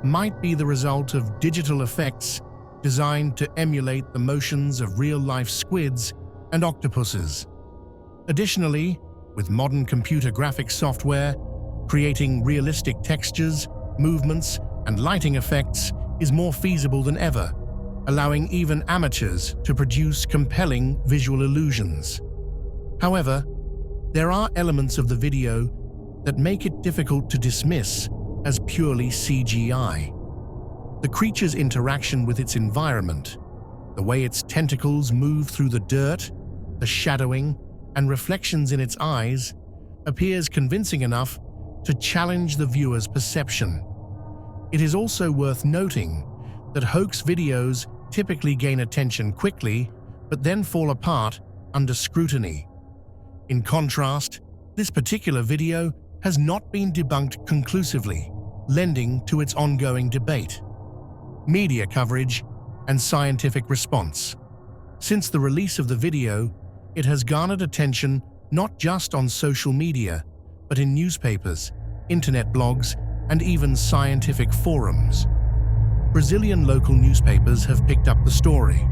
might be the result of digital effects designed to emulate the motions of real-life squids and octopuses. Additionally, with modern computer graphics software, creating realistic textures, movements, and lighting effects is more feasible than ever, allowing even amateurs to produce compelling visual illusions. However, there are elements of the video that make it difficult to dismiss as purely CGI. The creature's interaction with its environment, the way its tentacles move through the dirt, the shadowing, and reflections in its eyes, appears convincing enough to challenge the viewer's perception. It is also worth noting that hoax videos typically gain attention quickly, but then fall apart under scrutiny. In contrast, this particular video has not been debunked conclusively, lending to its ongoing debate. Media coverage and scientific response. Since the release of the video, It has garnered attention not just on social media, but in newspapers, internet blogs, and even scientific forums. Brazilian local newspapers have picked up the story,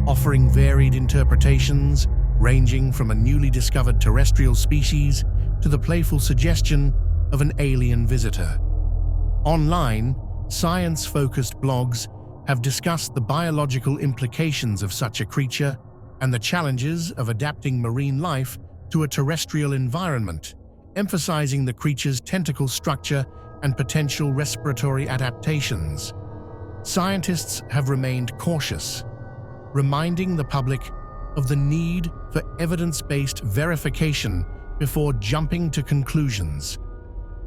offering varied interpretations ranging from a newly discovered terrestrial species to the playful suggestion of an alien visitor. Online, science-focused blogs have discussed the biological implications of such a creature and the challenges of adapting marine life to a terrestrial environment, emphasizing the creature's tentacle structure and potential respiratory adaptations. Scientists have remained cautious, reminding the public of the need for evidence-based verification before jumping to conclusions.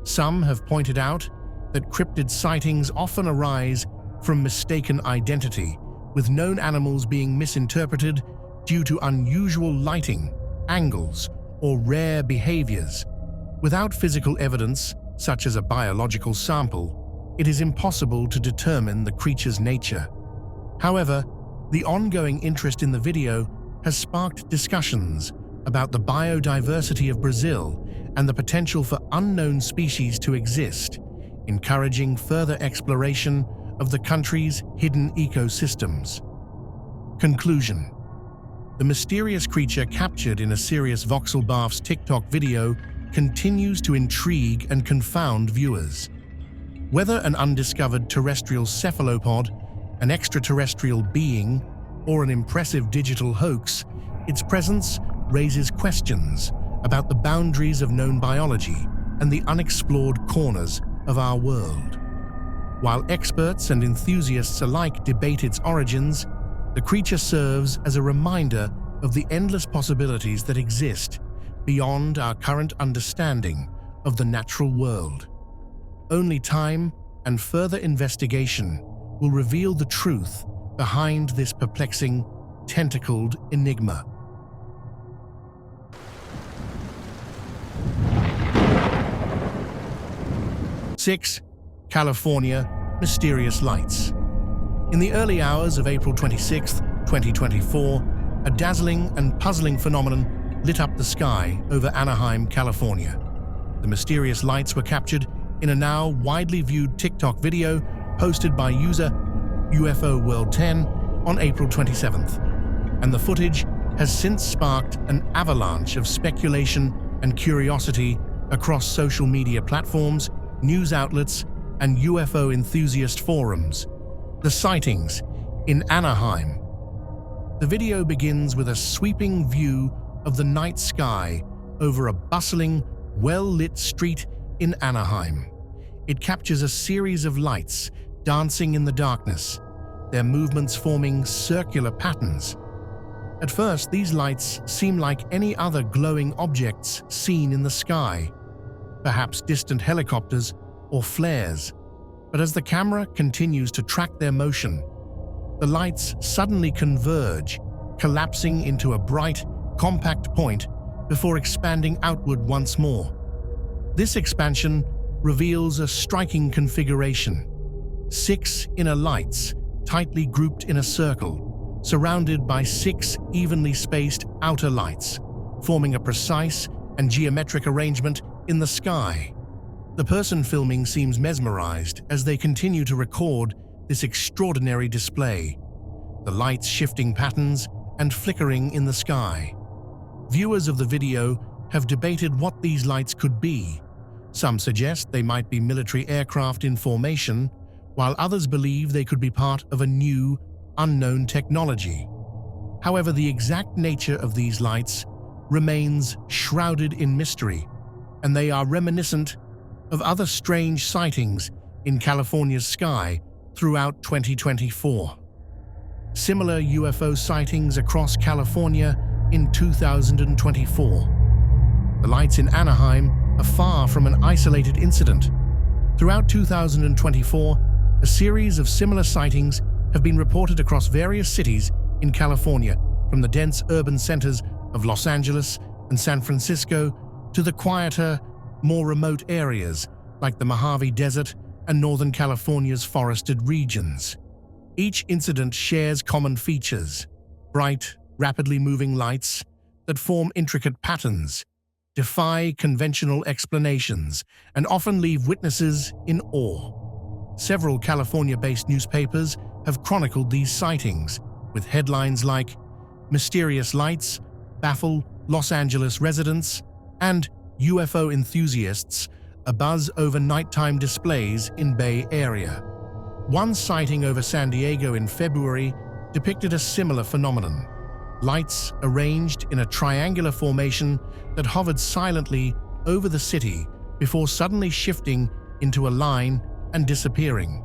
Some have pointed out that cryptid sightings often arise from mistaken identity, with known animals being misinterpreted due to unusual lighting, angles, or rare behaviors. Without physical evidence, such as a biological sample, it is impossible to determine the creature's nature. However, the ongoing interest in the video has sparked discussions about the biodiversity of Brazil and the potential for unknown species to exist, encouraging further exploration of the country's hidden ecosystems. Conclusion: the mysterious creature captured in a serious Voxel Bath's TikTok video continues to intrigue and confound viewers. Whether an undiscovered terrestrial cephalopod, an extraterrestrial being, or an impressive digital hoax, its presence raises questions about the boundaries of known biology and the unexplored corners of our world. While experts and enthusiasts alike debate its origins, the creature serves as a reminder of the endless possibilities that exist beyond our current understanding of the natural world. Only time and further investigation will reveal the truth behind this perplexing, tentacled enigma. Six, California mysterious lights. In the early hours of April 26, 2024, a dazzling and puzzling phenomenon lit up the sky over Anaheim, California. The mysterious lights were captured in a now widely viewed TikTok video posted by user UFO World 10 on April 27th, and the footage has since sparked an avalanche of speculation and curiosity across social media platforms, news outlets, and UFO enthusiast forums. The sightings in Anaheim. The video begins with a sweeping view of the night sky over a bustling, well-lit street in Anaheim. It captures a series of lights dancing in the darkness, their movements forming circular patterns. At first, these lights seem like any other glowing objects seen in the sky, perhaps distant helicopters or flares. But as the camera continues to track their motion, the lights suddenly converge, collapsing into a bright, compact point before expanding outward once more. This expansion reveals a striking configuration: 6 inner lights tightly grouped in a circle, surrounded by 6 evenly spaced outer lights, forming a precise and geometric arrangement in the sky. The person filming seems mesmerized as they continue to record this extraordinary display, the lights shifting patterns and flickering in the sky. Viewers of the video have debated what these lights could be. Some suggest they might be military aircraft in formation, while others believe they could be part of a new, unknown technology. However, the exact nature of these lights remains shrouded in mystery, and they are reminiscent of other strange sightings in California's sky throughout 2024. Similar UFO sightings across California in 2024. The lights in Anaheim are far from an isolated incident. Throughout 2024, a series of similar sightings have been reported across various cities in California, from the dense urban centers of Los Angeles and San Francisco to the quieter, more remote areas like the Mojave Desert and Northern California's forested regions. Each incident shares common features: bright, rapidly moving lights, that form intricate patterns, defy conventional explanations, and often leave witnesses in awe. Several California-based newspapers have chronicled these sightings, with headlines like "Mysterious Lights Baffle Los Angeles Residents" and "UFO Enthusiasts Abuzz Over Nighttime Displays in Bay Area." One sighting over San Diego in February depicted a similar phenomenon. Lights arranged in a triangular formation that hovered silently over the city before suddenly shifting into a line and disappearing.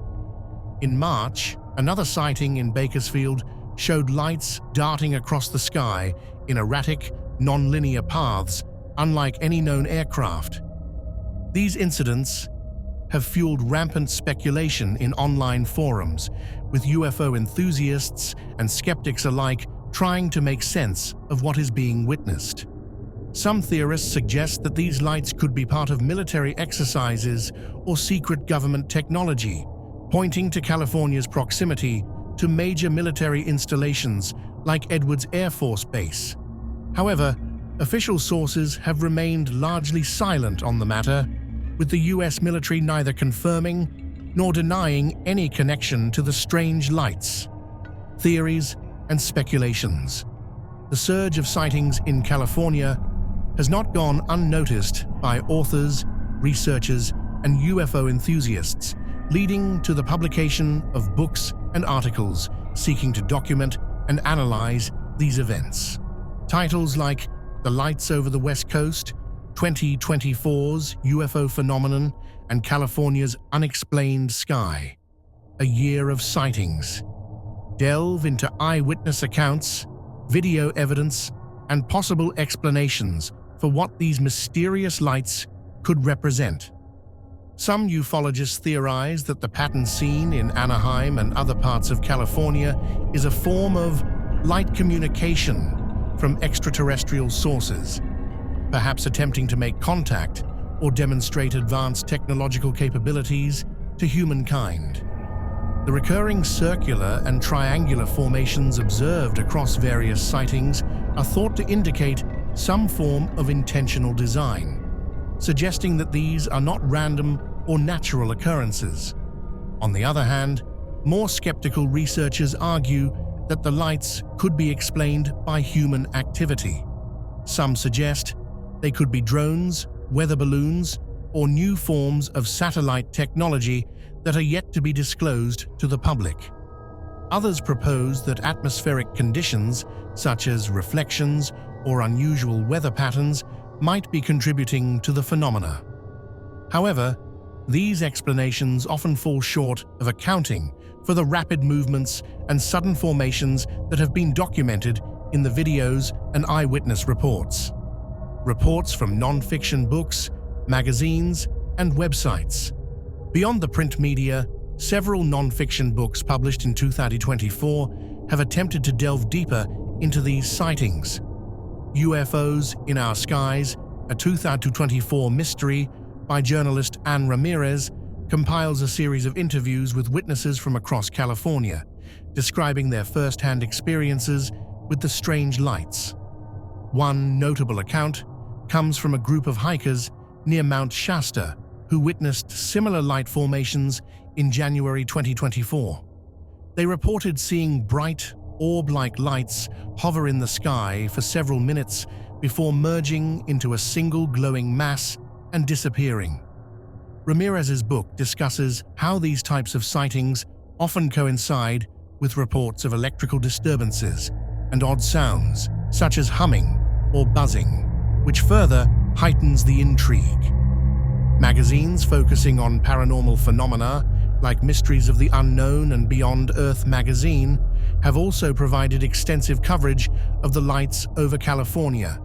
In March, another sighting in Bakersfield showed lights darting across the sky in erratic, non-linear paths, unlike any known aircraft. These incidents have fueled rampant speculation in online forums, with UFO enthusiasts and skeptics alike trying to make sense of what is being witnessed. Some theorists suggest that these lights could be part of military exercises or secret government technology, pointing to California's proximity to major military installations like Edwards Air Force Base. However, official sources have remained largely silent on the matter, with the US military neither confirming nor denying any connection to the strange lights. Theories and speculations. The surge of sightings in California has not gone unnoticed by authors, researchers, and UFO enthusiasts, leading to the publication of books and articles seeking to document and analyze these events. Titles like "The Lights Over the West Coast," 2024's UFO Phenomenon, and California's Unexplained Sky, A Year of Sightings, delve into eyewitness accounts, video evidence, and possible explanations for what these mysterious lights could represent. Some ufologists theorize that the pattern seen in Anaheim and other parts of California is a form of light communication from extraterrestrial sources, perhaps attempting to make contact or demonstrate advanced technological capabilities to humankind. The recurring circular and triangular formations observed across various sightings are thought to indicate some form of intentional design, suggesting that these are not random or natural occurrences. On the other hand, more skeptical researchers argue that the lights could be explained by human activity. Some suggest they could be drones, weather balloons, or new forms of satellite technology that are yet to be disclosed to the public. Others propose that atmospheric conditions, such as reflections or unusual weather patterns, might be contributing to the phenomena. However, these explanations often fall short of accounting for the rapid movements and sudden formations that have been documented in the videos and eyewitness reports. Reports from non-fiction books, magazines, and websites. Beyond the print media, several non-fiction books published in 2024 have attempted to delve deeper into these sightings. UFOs in Our Skies, a 2024 mystery by journalist Anne Ramirez, compiles a series of interviews with witnesses from across California, describing their first-hand experiences with the strange lights. One notable account comes from a group of hikers near Mount Shasta who witnessed similar light formations in January 2024. They reported seeing bright, orb-like lights hover in the sky for several minutes before merging into a single glowing mass and disappearing. Ramirez's book discusses how these types of sightings often coincide with reports of electrical disturbances and odd sounds, such as humming or buzzing, which further heightens the intrigue. Magazines focusing on paranormal phenomena, like Mysteries of the Unknown and Beyond Earth magazine, have also provided extensive coverage of the lights over California.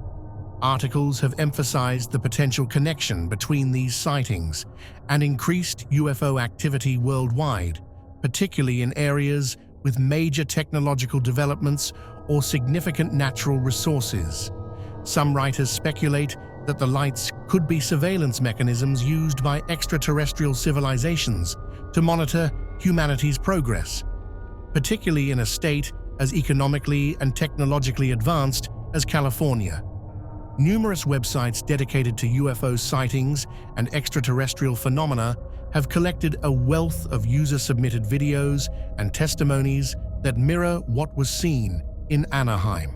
Articles have emphasized the potential connection between these sightings and increased UFO activity worldwide, particularly in areas with major technological developments or significant natural resources. Some writers speculate that the lights could be surveillance mechanisms used by extraterrestrial civilizations to monitor humanity's progress, particularly in a state as economically and technologically advanced as California. Numerous websites dedicated to UFO sightings and extraterrestrial phenomena have collected a wealth of user-submitted videos and testimonies that mirror what was seen in Anaheim.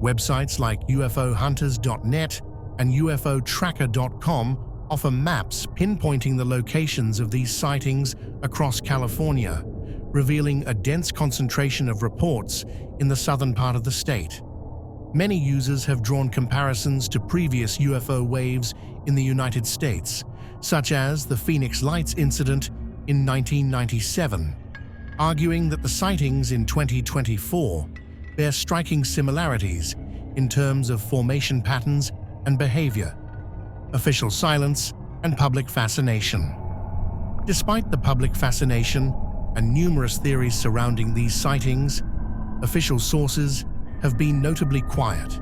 Websites like UFOhunters.net and UFOtracker.com offer maps pinpointing the locations of these sightings across California, revealing a dense concentration of reports in the southern part of the state. Many users have drawn comparisons to previous UFO waves in the United States, such as the Phoenix Lights incident in 1997, arguing that the sightings in 2024 bear striking similarities in terms of formation patterns and behavior, official silence, and public fascination. Despite the public fascination and numerous theories surrounding these sightings, official sources have been notably quiet.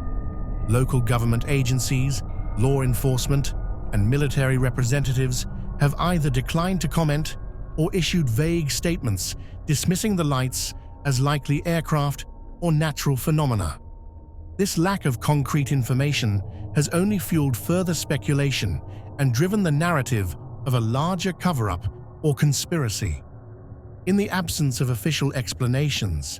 Local government agencies, law enforcement, and military representatives have either declined to comment or issued vague statements dismissing the lights as likely aircraft or natural phenomena. This lack of concrete information has only fueled further speculation and driven the narrative of a larger cover-up or conspiracy. In the absence of official explanations,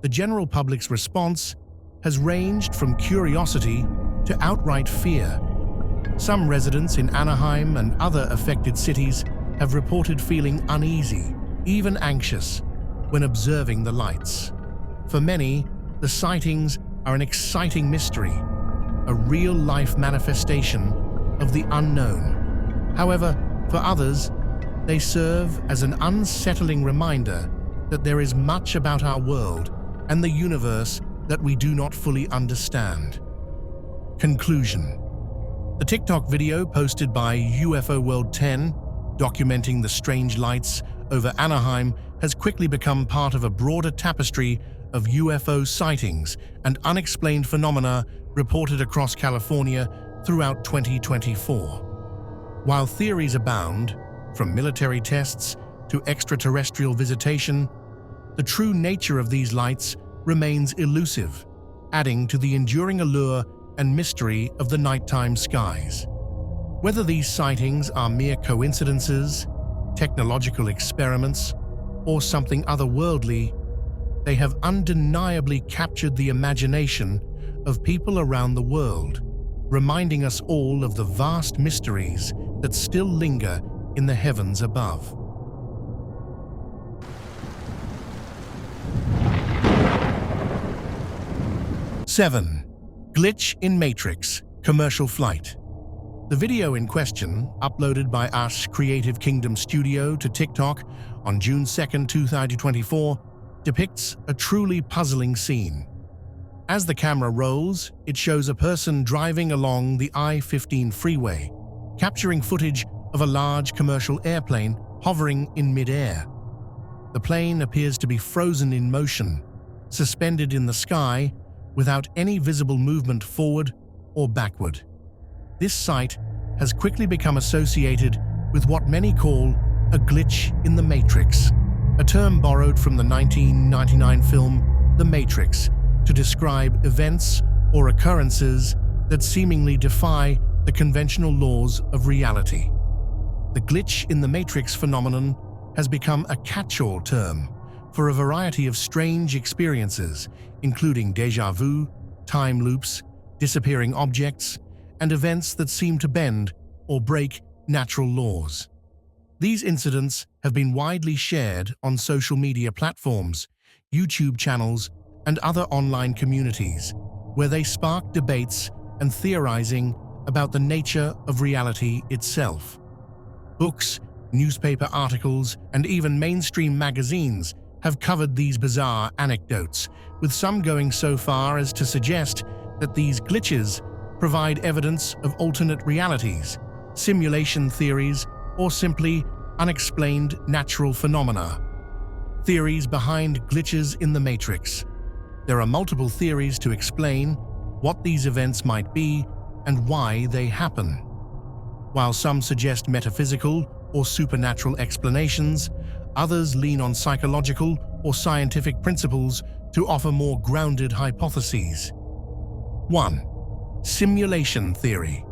the general public's response has ranged from curiosity to outright fear. Some residents in Anaheim and other affected cities have reported feeling uneasy, even anxious, when observing the lights. For many, the sightings are an exciting mystery, a real-life manifestation of the unknown. However, for others, they serve as an unsettling reminder that there is much about our world and the universe that we do not fully understand. Conclusion. The TikTok video posted by UFO World 10, documenting the strange lights over Anaheim, has quickly become part of a broader tapestry of UFO sightings and unexplained phenomena reported across California throughout 2024. While theories abound, from military tests to extraterrestrial visitation, the true nature of these lights remains elusive, adding to the enduring allure and mystery of the nighttime skies. Whether these sightings are mere coincidences, technological experiments, or something otherworldly, they have undeniably captured the imagination of people around the world, reminding us all of the vast mysteries that still linger in the heavens above. Seven. Glitch in Matrix, commercial flight. The video in question, uploaded by Us Creative Kingdom Studio to TikTok on June 2, 2024, depicts a truly puzzling scene. As the camera rolls, it shows a person driving along the I-15 freeway, capturing footage of a large commercial airplane hovering in mid-air. The plane appears to be frozen in motion, suspended in the sky, without any visible movement forward or backward. This sight has quickly become associated with what many call a glitch in the Matrix, a term borrowed from the 1999 film The Matrix to describe events or occurrences that seemingly defy the conventional laws of reality. The glitch in the Matrix phenomenon has become a catch-all term for a variety of strange experiences, including déjà vu, time loops, disappearing objects, and events that seem to bend or break natural laws. These incidents have been widely shared on social media platforms, YouTube channels, and other online communities, where they spark debates and theorizing about the nature of reality itself. Books, newspaper articles, and even mainstream magazines have covered these bizarre anecdotes, with some going so far as to suggest that these glitches provide evidence of alternate realities, simulation theories, or simply unexplained natural phenomena. Theories behind glitches in the Matrix. There are multiple theories to explain what these events might be and why they happen. While some suggest metaphysical or supernatural explanations, others lean on psychological or scientific principles to offer more grounded hypotheses. 1. Simulation theory.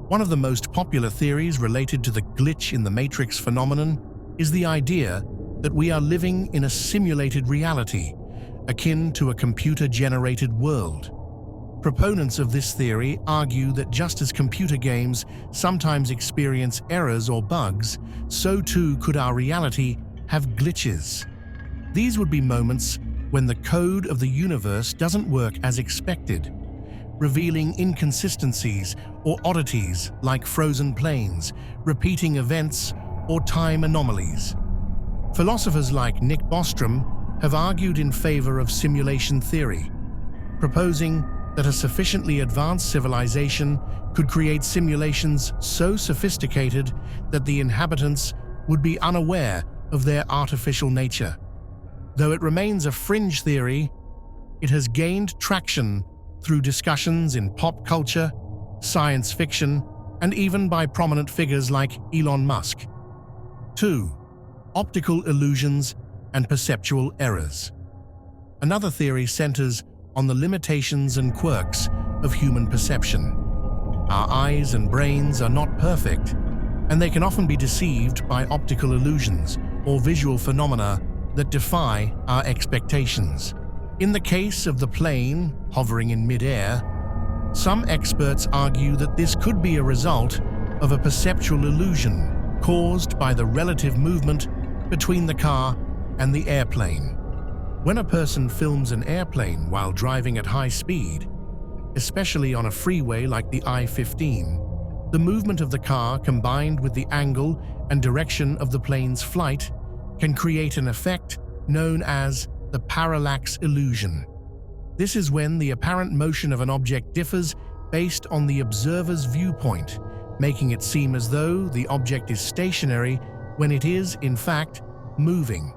One of the most popular theories related to the glitch in the matrix phenomenon is the idea that we are living in a simulated reality, akin to a computer-generated world. Proponents of this theory argue that just as computer games sometimes experience errors or bugs, so too could our reality have glitches. These would be moments when the code of the universe doesn't work as expected, revealing inconsistencies or oddities like frozen planes, repeating events, or time anomalies. Philosophers like Nick Bostrom have argued in favor of simulation theory, proposing that a sufficiently advanced civilization could create simulations so sophisticated that the inhabitants would be unaware of their artificial nature. Though it remains a fringe theory, it has gained traction through discussions in pop culture, science fiction, and even by prominent figures like Elon Musk. 2. Optical illusions and perceptual errors. Another theory centers on the limitations and quirks of human perception. Our eyes and brains are not perfect, and they can often be deceived by optical illusions or visual phenomena that defy our expectations. In the case of the plane hovering in mid-air, some experts argue that this could be a result of a perceptual illusion caused by the relative movement between the car and the airplane. When a person films an airplane while driving at high speed, especially on a freeway like the I-15, the movement of the car combined with the angle and direction of the plane's flight can create an effect known as the parallax illusion. This is when the apparent motion of an object differs based on the observer's viewpoint, making it seem as though the object is stationary when it is, in fact, moving.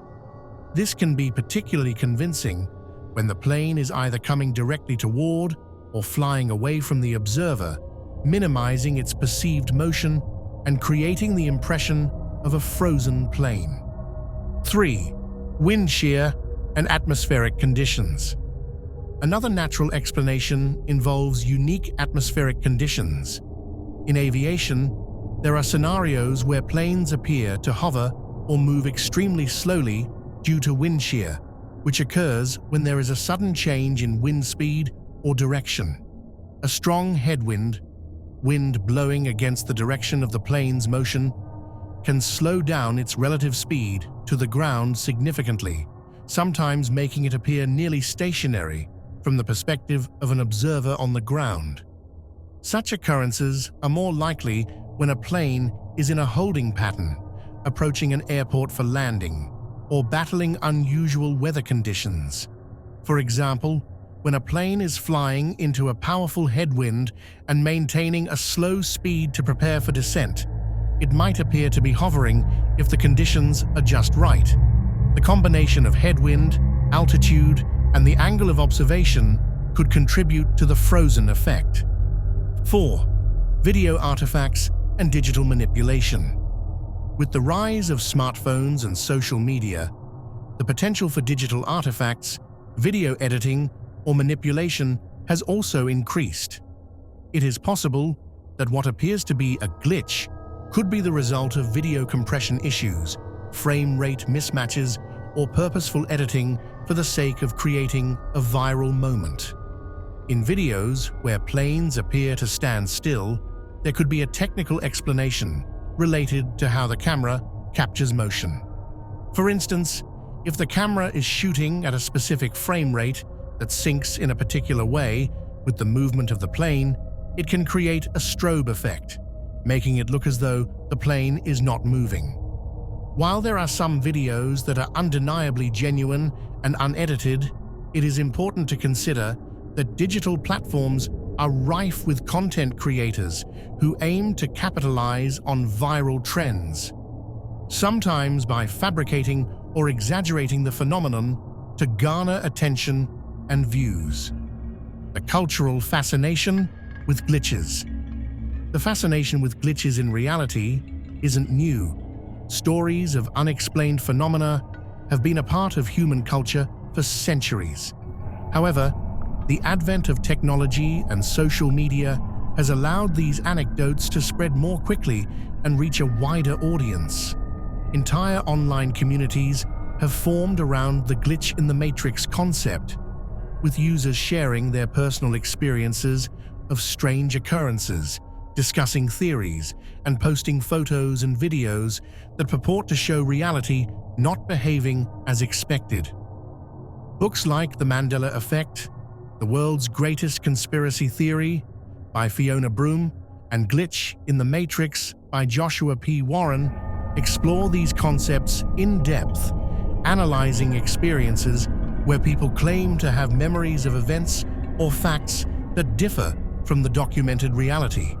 This can be particularly convincing when the plane is either coming directly toward or flying away from the observer, minimizing its perceived motion and creating the impression of a frozen plane. 3. Wind shear and atmospheric conditions. Another natural explanation involves unique atmospheric conditions. In aviation, there are scenarios where planes appear to hover or move extremely slowly due to wind shear, which occurs when there is a sudden change in wind speed or direction. A strong headwind, wind blowing against the direction of the plane's motion, can slow down its relative speed to the ground significantly, sometimes making it appear nearly stationary from the perspective of an observer on the ground. Such occurrences are more likely when a plane is in a holding pattern, approaching an airport for landing, or battling unusual weather conditions. For example, when a plane is flying into a powerful headwind and maintaining a slow speed to prepare for descent, it might appear to be hovering if the conditions are just right. The combination of headwind, altitude, and the angle of observation could contribute to the frozen effect. 4. Video artifacts and digital manipulation. With the rise of smartphones and social media, the potential for digital artifacts, video editing, or manipulation has also increased. It is possible that what appears to be a glitch could be the result of video compression issues, frame rate mismatches, or purposeful editing for the sake of creating a viral moment. In videos where planes appear to stand still, there could be a technical explanation related to how the camera captures motion. For instance, if the camera is shooting at a specific frame rate that syncs in a particular way with the movement of the plane, it can create a strobe effect, making it look as though the plane is not moving. While there are some videos that are undeniably genuine and unedited, it is important to consider that digital platforms are rife with content creators who aim to capitalize on viral trends, sometimes by fabricating or exaggerating the phenomenon to garner attention and views. The cultural fascination with glitches. The fascination with glitches in reality isn't new. Stories of unexplained phenomena have been a part of human culture for centuries. However, The advent of technology and social media has allowed these anecdotes to spread more quickly and reach a wider audience. Entire online communities have formed around the glitch in the matrix concept, with users sharing their personal experiences of strange occurrences, discussing theories, and posting photos and videos that purport to show reality not behaving as expected. Books like The Mandela Effect, The World's Greatest Conspiracy Theory by Fiona Broome, and Glitch in the Matrix by Joshua P. Warren explore these concepts in depth, analyzing experiences where people claim to have memories of events or facts that differ from the documented reality.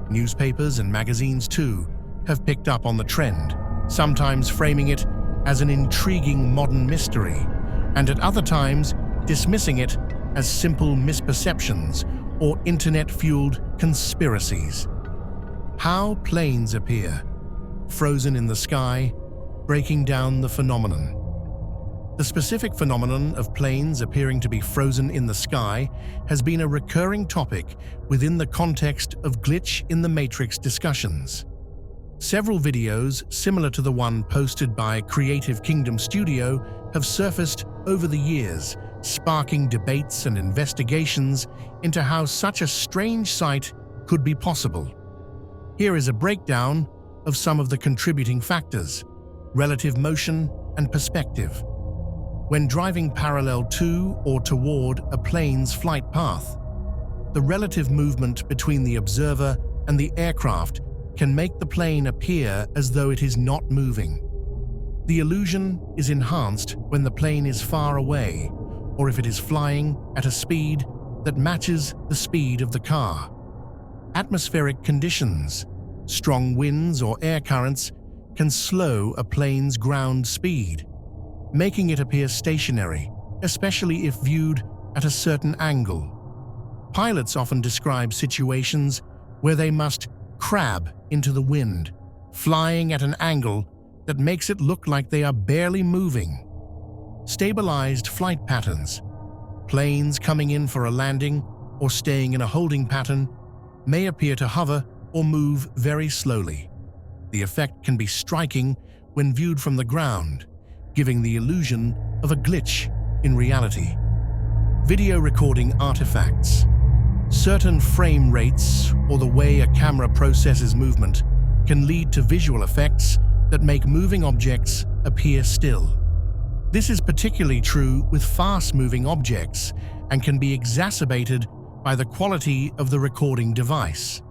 Newspapers and magazines, too, have picked up on the trend, sometimes framing it as an intriguing modern mystery, and at other times dismissing it as simple misperceptions or internet-fueled conspiracies. How planes appear, frozen in the sky, breaking down the phenomenon. The specific phenomenon of planes appearing to be frozen in the sky has been a recurring topic within the context of glitch in the matrix discussions. Several videos similar to the one posted by Creative Kingdom Studio have surfaced over the years, sparking debates and investigations into how such a strange sight could be possible. Here is a breakdown of some of the contributing factors: relative motion and perspective. When driving parallel to or toward a plane's flight path, the relative movement between the observer and the aircraft can make the plane appear as though it is not moving. The illusion is enhanced when the plane is far away, or if it is flying at a speed that matches the speed of the car. Atmospheric conditions, strong winds or air currents, can slow a plane's ground speed, making it appear stationary, especially if viewed at a certain angle. Pilots often describe situations where they must crab into the wind, flying at an angle that makes it look like they are barely moving. Stabilized flight patterns, planes coming in for a landing or staying in a holding pattern, may appear to hover or move very slowly. The effect can be striking when viewed from the ground, giving the illusion of a glitch in reality. Video recording artifacts. Certain frame rates or the way a camera processes movement can lead to visual effects that make moving objects appear still. This is particularly true with fast-moving objects and can be exacerbated by the quality of the recording device.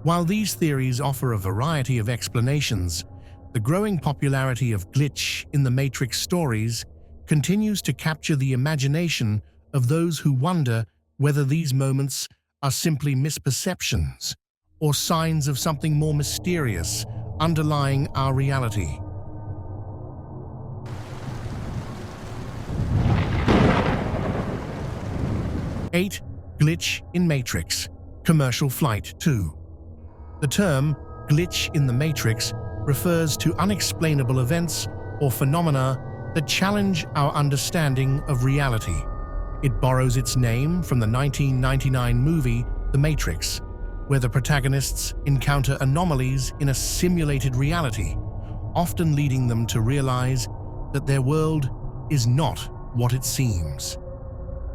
While these theories offer a variety of explanations, the growing popularity of glitch in the matrix stories continues to capture the imagination of those who wonder whether these moments are simply misperceptions or signs of something more mysterious underlying our reality. Eight, glitch in matrix, commercial flight 2. The term glitch in the matrix refers to unexplainable events or phenomena that challenge our understanding of reality. It borrows its name from the 1999 movie The Matrix, where the protagonists encounter anomalies in a simulated reality, often leading them to realize that their world is not what it seems.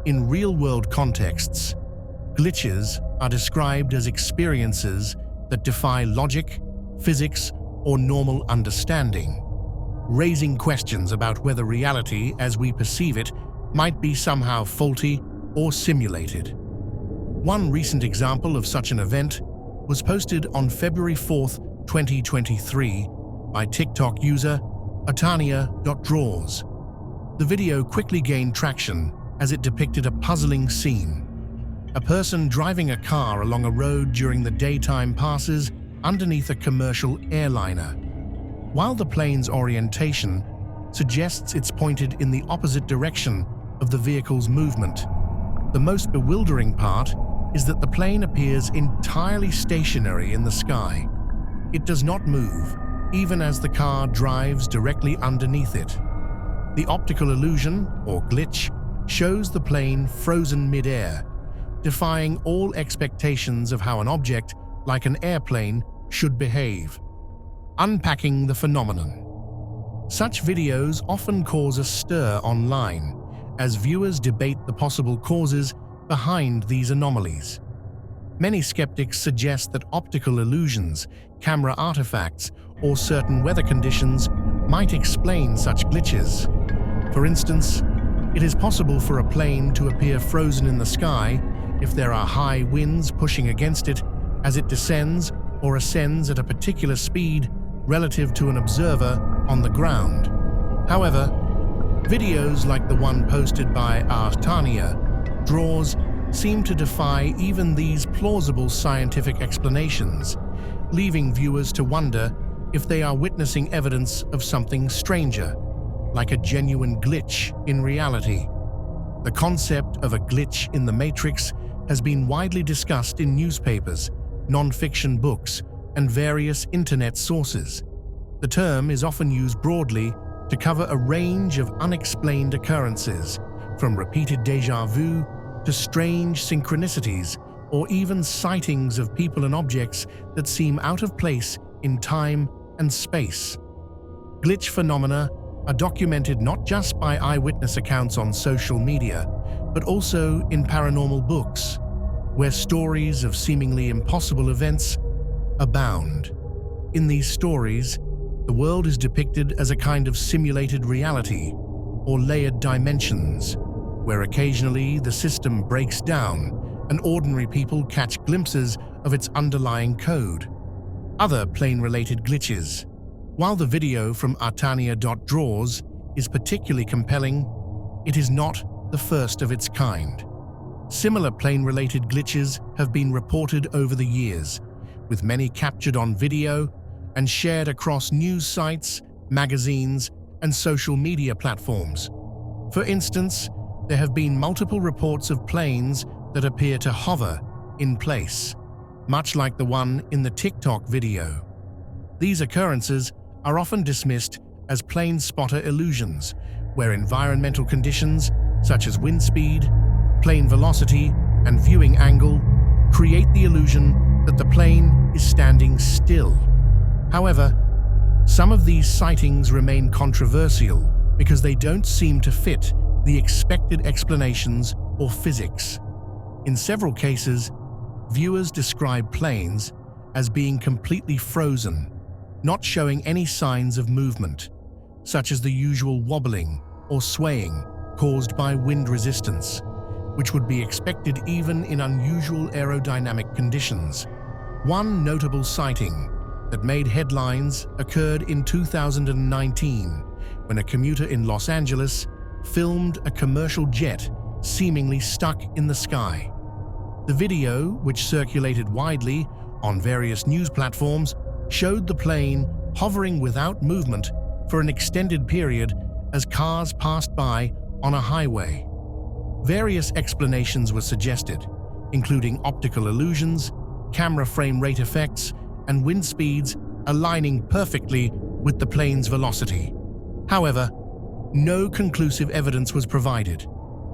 In real-world contexts, glitches are described as experiences that defy logic, physics, or normal understanding, raising questions about whether reality as we perceive it might be somehow faulty or simulated. One recent example of such an event was posted on February 4th, 2023 by TikTok user Atania.draws. The video quickly gained traction as it depicted a puzzling scene. A person driving a car along a road during the daytime passes underneath a commercial airliner. While the plane's orientation suggests it's pointed in the opposite direction of the vehicle's movement, the most bewildering part is that the plane appears entirely stationary in the sky. It does not move, even as the car drives directly underneath it. The optical illusion, or glitch, shows the plane frozen mid-air, defying all expectations of how an object, like an airplane, should behave. Unpacking the phenomenon. Such videos often cause a stir online, as viewers debate the possible causes behind these anomalies. Many skeptics suggest that optical illusions, camera artifacts, or certain weather conditions might explain such glitches. For instance, it is possible for a plane to appear frozen in the sky if there are high winds pushing against it as it descends or ascends at a particular speed relative to an observer on the ground. However, videos like the one posted by Draws seem to defy even these plausible scientific explanations, leaving viewers to wonder if they are witnessing evidence of something stranger, like a genuine glitch in reality. The concept of a glitch in the Matrix has been widely discussed in newspapers, non-fiction books, and various internet sources. The term is often used broadly to cover a range of unexplained occurrences, from repeated déjà vu to strange synchronicities, or even sightings of people and objects that seem out of place in time and space. Glitch phenomena are documented not just by eyewitness accounts on social media, but also in paranormal books, where stories of seemingly impossible events abound. In these stories, the world is depicted as a kind of simulated reality or layered dimensions, where occasionally the system breaks down and ordinary people catch glimpses of its underlying code. Other plane-related glitches. While the video from Draws is particularly compelling, it is not the first of its kind. Similar plane-related glitches have been reported over the years, with many captured on video and shared across news sites, magazines, and social media platforms. For instance, there have been multiple reports of planes that appear to hover in place, much like the one in the TikTok video. These occurrences are often dismissed as plane spotter illusions, where environmental conditions such as wind speed, plane velocity, and viewing angle create the illusion that the plane is standing still. However, some of these sightings remain controversial because they don't seem to fit the expected explanations or physics. In several cases, viewers describe planes as being completely frozen, not showing any signs of movement, such as the usual wobbling or swaying caused by wind resistance, which would be expected even in unusual aerodynamic conditions. One notable sighting that made headlines occurred in 2019, when a commuter in Los Angeles filmed a commercial jet seemingly stuck in the sky. The video, which circulated widely on various news platforms, showed the plane hovering without movement for an extended period as cars passed by on a highway. Various explanations were suggested, including optical illusions, camera frame rate effects, and wind speeds aligning perfectly with the plane's velocity. However, no conclusive evidence was provided,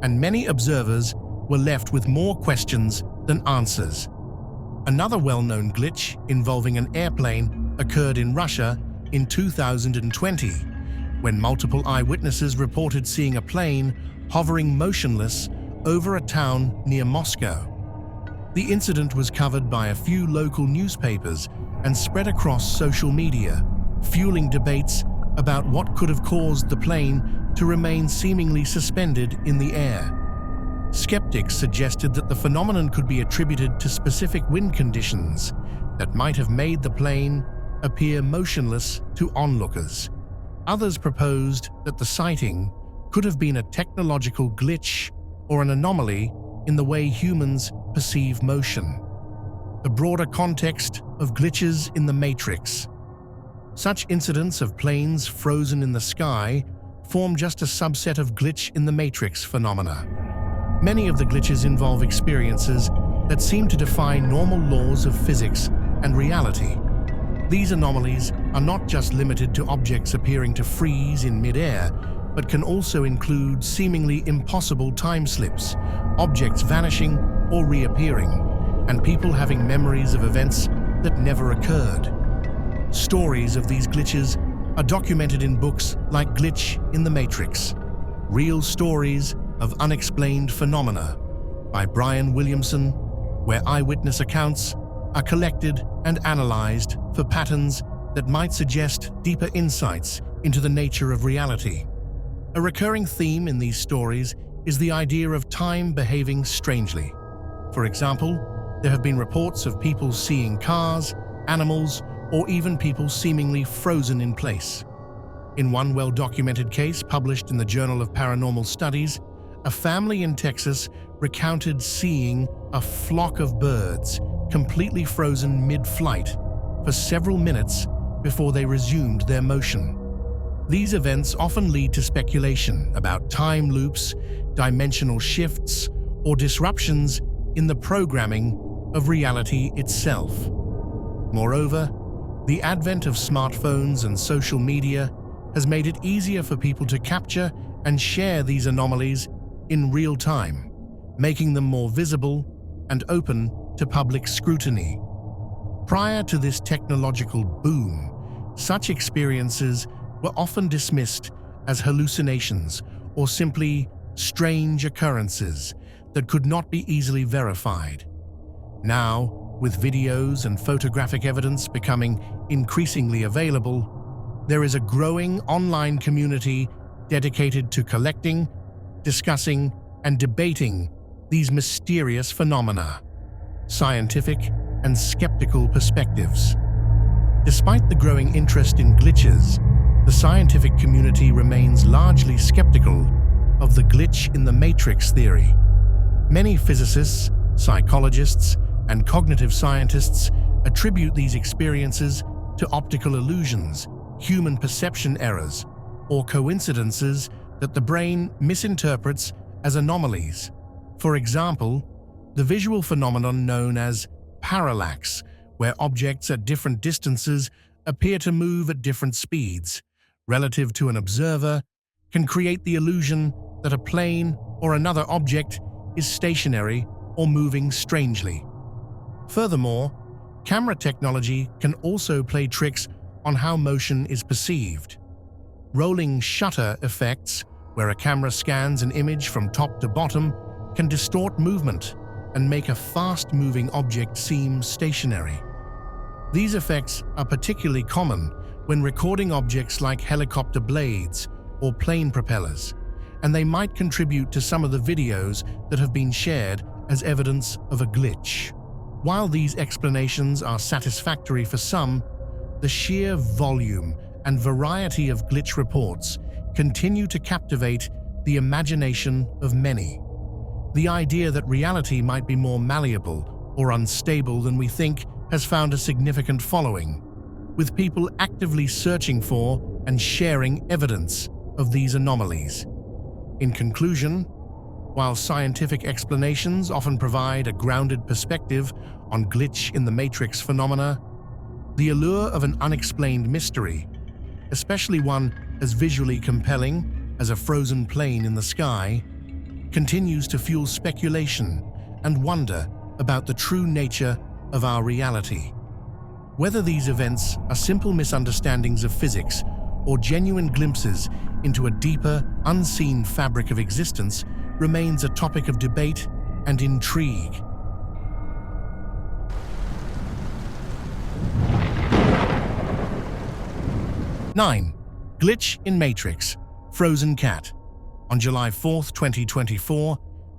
and many observers were left with more questions than answers. Another well-known glitch involving an airplane occurred in Russia in 2020, when multiple eyewitnesses reported seeing a plane hovering motionless over a town near Moscow. The incident was covered by a few local newspapers and spread across social media, fueling debates about what could have caused the plane to remain seemingly suspended in the air. Skeptics suggested that the phenomenon could be attributed to specific wind conditions that might have made the plane appear motionless to onlookers. Others proposed that the sighting could have been a technological glitch or an anomaly in the way humans perceive motion. The broader context of glitches in the Matrix. Such incidents of planes frozen in the sky form just a subset of glitch in the Matrix phenomena. Many of the glitches involve experiences that seem to defy normal laws of physics and reality. These anomalies are not just limited to objects appearing to freeze in mid-air, but can also include seemingly impossible time slips, objects vanishing or reappearing, and people having memories of events that never occurred. Stories of these glitches are documented in books like Glitch in the Matrix, Real Stories of Unexplained Phenomena by Brian Williamson, where eyewitness accounts are collected and analyzed for patterns that might suggest deeper insights into the nature of reality. A recurring theme in these stories is the idea of time behaving strangely. For example, there have been reports of people seeing cars, animals, or even people seemingly frozen in place. In one well-documented case published in the Journal of Paranormal Studies, a family in Texas recounted seeing a flock of birds completely frozen mid-flight for several minutes before they resumed their motion. These events often lead to speculation about time loops, dimensional shifts, or disruptions in the programming of reality itself. Moreover, the advent of smartphones and social media has made it easier for people to capture and share these anomalies in real time, making them more visible and open to public scrutiny. Prior to this technological boom, such experiences were often dismissed as hallucinations or simply strange occurrences that could not be easily verified. Now, with videos and photographic evidence becoming increasingly available, there is a growing online community dedicated to collecting, discussing, and debating these mysterious phenomena, scientific and skeptical perspectives. Despite the growing interest in glitches, the scientific community remains largely skeptical of the glitch in the matrix theory. Many physicists, psychologists, and cognitive scientists attribute these experiences to optical illusions, human perception errors, or coincidences that the brain misinterprets as anomalies. For example, the visual phenomenon known as parallax, where objects at different distances appear to move at different speeds relative to an observer, can create the illusion that a plane or another object is stationary or moving strangely. Furthermore, camera technology can also play tricks on how motion is perceived. Rolling shutter effects, where a camera scans an image from top to bottom, can distort movement and make a fast-moving object seem stationary. These effects are particularly common when recording objects like helicopter blades or plane propellers, and they might contribute to some of the videos that have been shared as evidence of a glitch. While these explanations are satisfactory for some, the sheer volume and variety of glitch reports continue to captivate the imagination of many. The idea that reality might be more malleable or unstable than we think has found a significant following, with people actively searching for and sharing evidence of these anomalies. In conclusion, while scientific explanations often provide a grounded perspective on glitch in the matrix phenomena, the allure of an unexplained mystery, especially one as visually compelling as a frozen plane in the sky, continues to fuel speculation and wonder about the true nature of our reality. Whether these events are simple misunderstandings of physics or genuine glimpses into a deeper, unseen fabric of existence remains a topic of debate and intrigue. Nine. Glitch in Matrix, Frozen Cat. On July 4, 2024,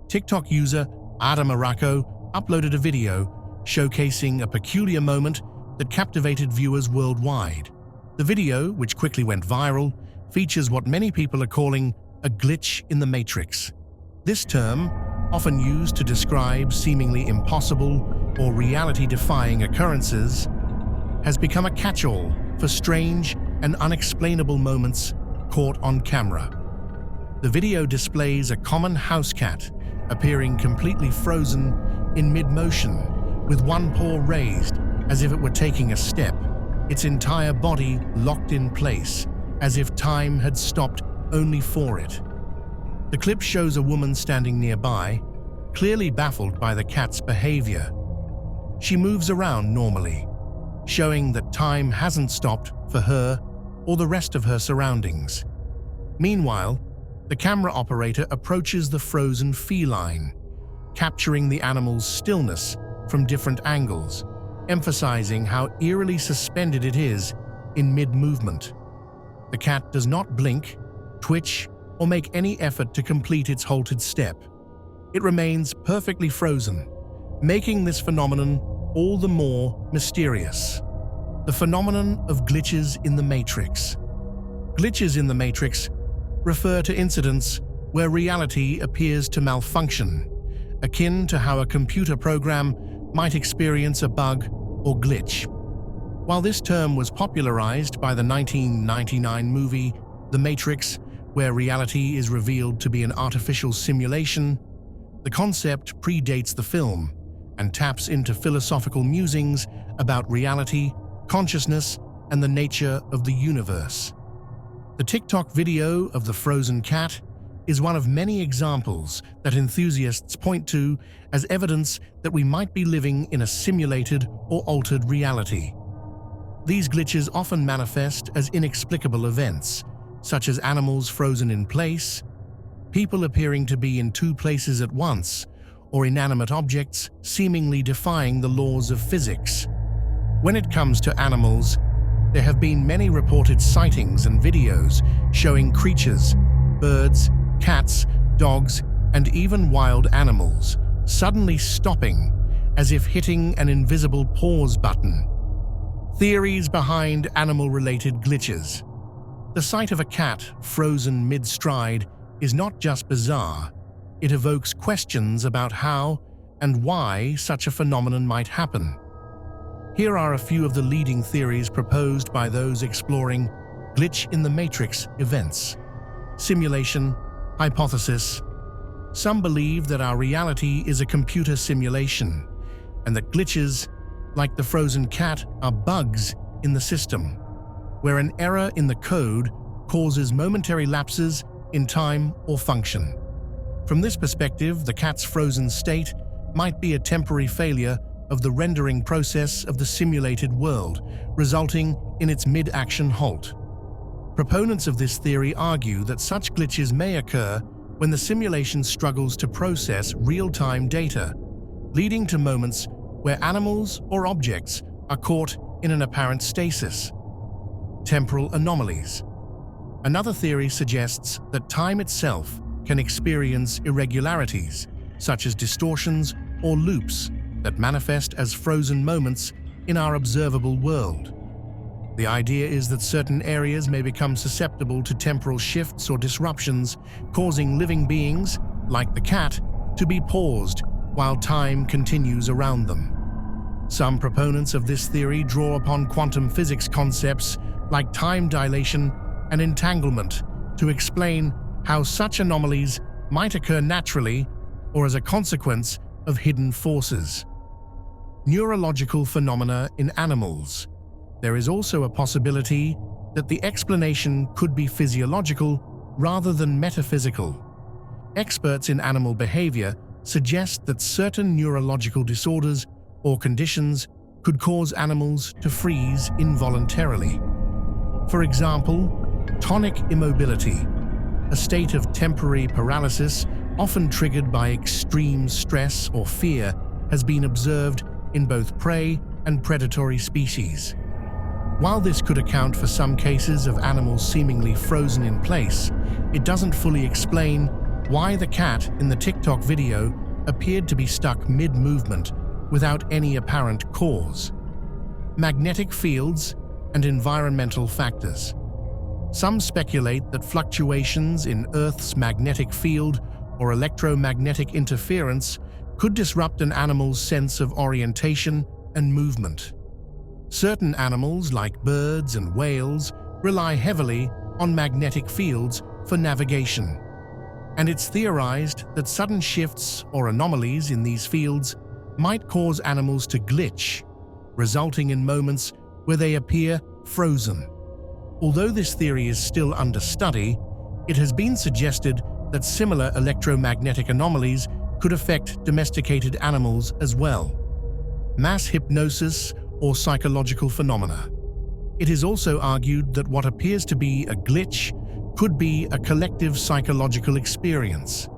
TikTok user Adam Araco uploaded a video showcasing a peculiar moment that captivated viewers worldwide. The video, which quickly went viral, features what many people are calling a glitch in the matrix. This term, often used to describe seemingly impossible or reality-defying occurrences, has become a catch-all for strange and unexplainable moments caught on camera. The video displays a common house cat appearing completely frozen in mid-motion, with one paw raised as if it were taking a step, its entire body locked in place, as if time had stopped only for it. The clip shows a woman standing nearby, clearly baffled by the cat's behavior. She moves around normally, showing that time hasn't stopped for her or the rest of her surroundings. Meanwhile, the camera operator approaches the frozen feline, capturing the animal's stillness from different angles, emphasizing how eerily suspended it is in mid-movement. The cat does not blink, twitch, or make any effort to complete its halted step. It remains perfectly frozen, making this phenomenon all the more mysterious. The phenomenon of glitches in the matrix. Glitches in the matrix refer to incidents where reality appears to malfunction, akin to how a computer program might experience a bug or glitch. While this term was popularized by the 1999 movie The Matrix, where reality is revealed to be an artificial simulation, the concept predates the film and taps into philosophical musings about reality, consciousness, and the nature of the universe. The TikTok video of the frozen cat is one of many examples that enthusiasts point to as evidence that we might be living in a simulated or altered reality. These glitches often manifest as inexplicable events, such as animals frozen in place, people appearing to be in two places at once, or inanimate objects seemingly defying the laws of physics. When it comes to animals, there have been many reported sightings and videos showing creatures, birds, cats, dogs, and even wild animals suddenly stopping as if hitting an invisible pause button. Theories behind animal-related glitches. The sight of a cat frozen mid-stride is not just bizarre, it evokes questions about how and why such a phenomenon might happen. Here are a few of the leading theories proposed by those exploring glitch in the matrix events. Simulation, hypothesis. Some believe that our reality is a computer simulation, and that glitches, like the frozen cat, are bugs in the system, where an error in the code causes momentary lapses in time or function. From this perspective, the cat's frozen state might be a temporary failure of the rendering process of the simulated world, resulting in its mid-action halt. Proponents of this theory argue that such glitches may occur when the simulation struggles to process real-time data, leading to moments where animals or objects are caught in an apparent stasis. Temporal anomalies. Another theory suggests that time itself can experience irregularities, such as distortions or loops that manifest as frozen moments in our observable world. The idea is that certain areas may become susceptible to temporal shifts or disruptions, causing living beings, like the cat, to be paused while time continues around them. Some proponents of this theory draw upon quantum physics concepts like time dilation and entanglement to explain how such anomalies might occur naturally or as a consequence of hidden forces. Neurological phenomena in animals. There is also a possibility that the explanation could be physiological rather than metaphysical. Experts in animal behavior suggest that certain neurological disorders or conditions could cause animals to freeze involuntarily. For example, tonic immobility, a state of temporary paralysis often triggered by extreme stress or fear, has been observed in both prey and predatory species. While this could account for some cases of animals seemingly frozen in place, it doesn't fully explain why the cat in the TikTok video appeared to be stuck mid-movement without any apparent cause. Magnetic fields and environmental factors. Some speculate that fluctuations in Earth's magnetic field or electromagnetic interference could disrupt an animal's sense of orientation and movement. Certain animals, like birds and whales, rely heavily on magnetic fields for navigation, and it's theorized that sudden shifts or anomalies in these fields might cause animals to glitch, resulting in moments where they appear frozen. Although this theory is still under study, It has been suggested that similar electromagnetic anomalies could affect domesticated animals as well. Mass hypnosis or psychological phenomena. It is also argued that what appears to be a glitch could be a collective psychological experience.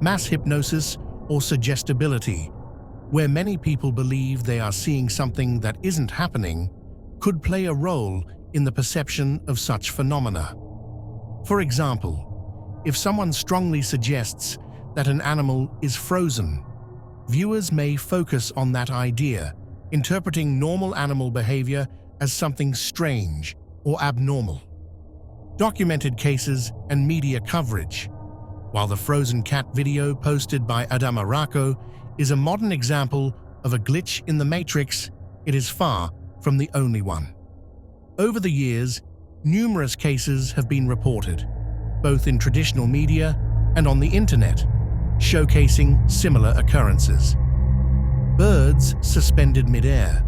Mass hypnosis or suggestibility, where many people believe they are seeing something that isn't happening, could play a role in the perception of such phenomena. For example, if someone strongly suggests that an animal is frozen, viewers may focus on that idea, interpreting normal animal behavior as something strange or abnormal. Documented cases and media coverage. While the frozen cat video posted by Adama Rako is a modern example of a glitch in the Matrix, it is far from the only one. Over the years, numerous cases have been reported, both in traditional media and on the internet, showcasing similar occurrences. Birds suspended mid-air.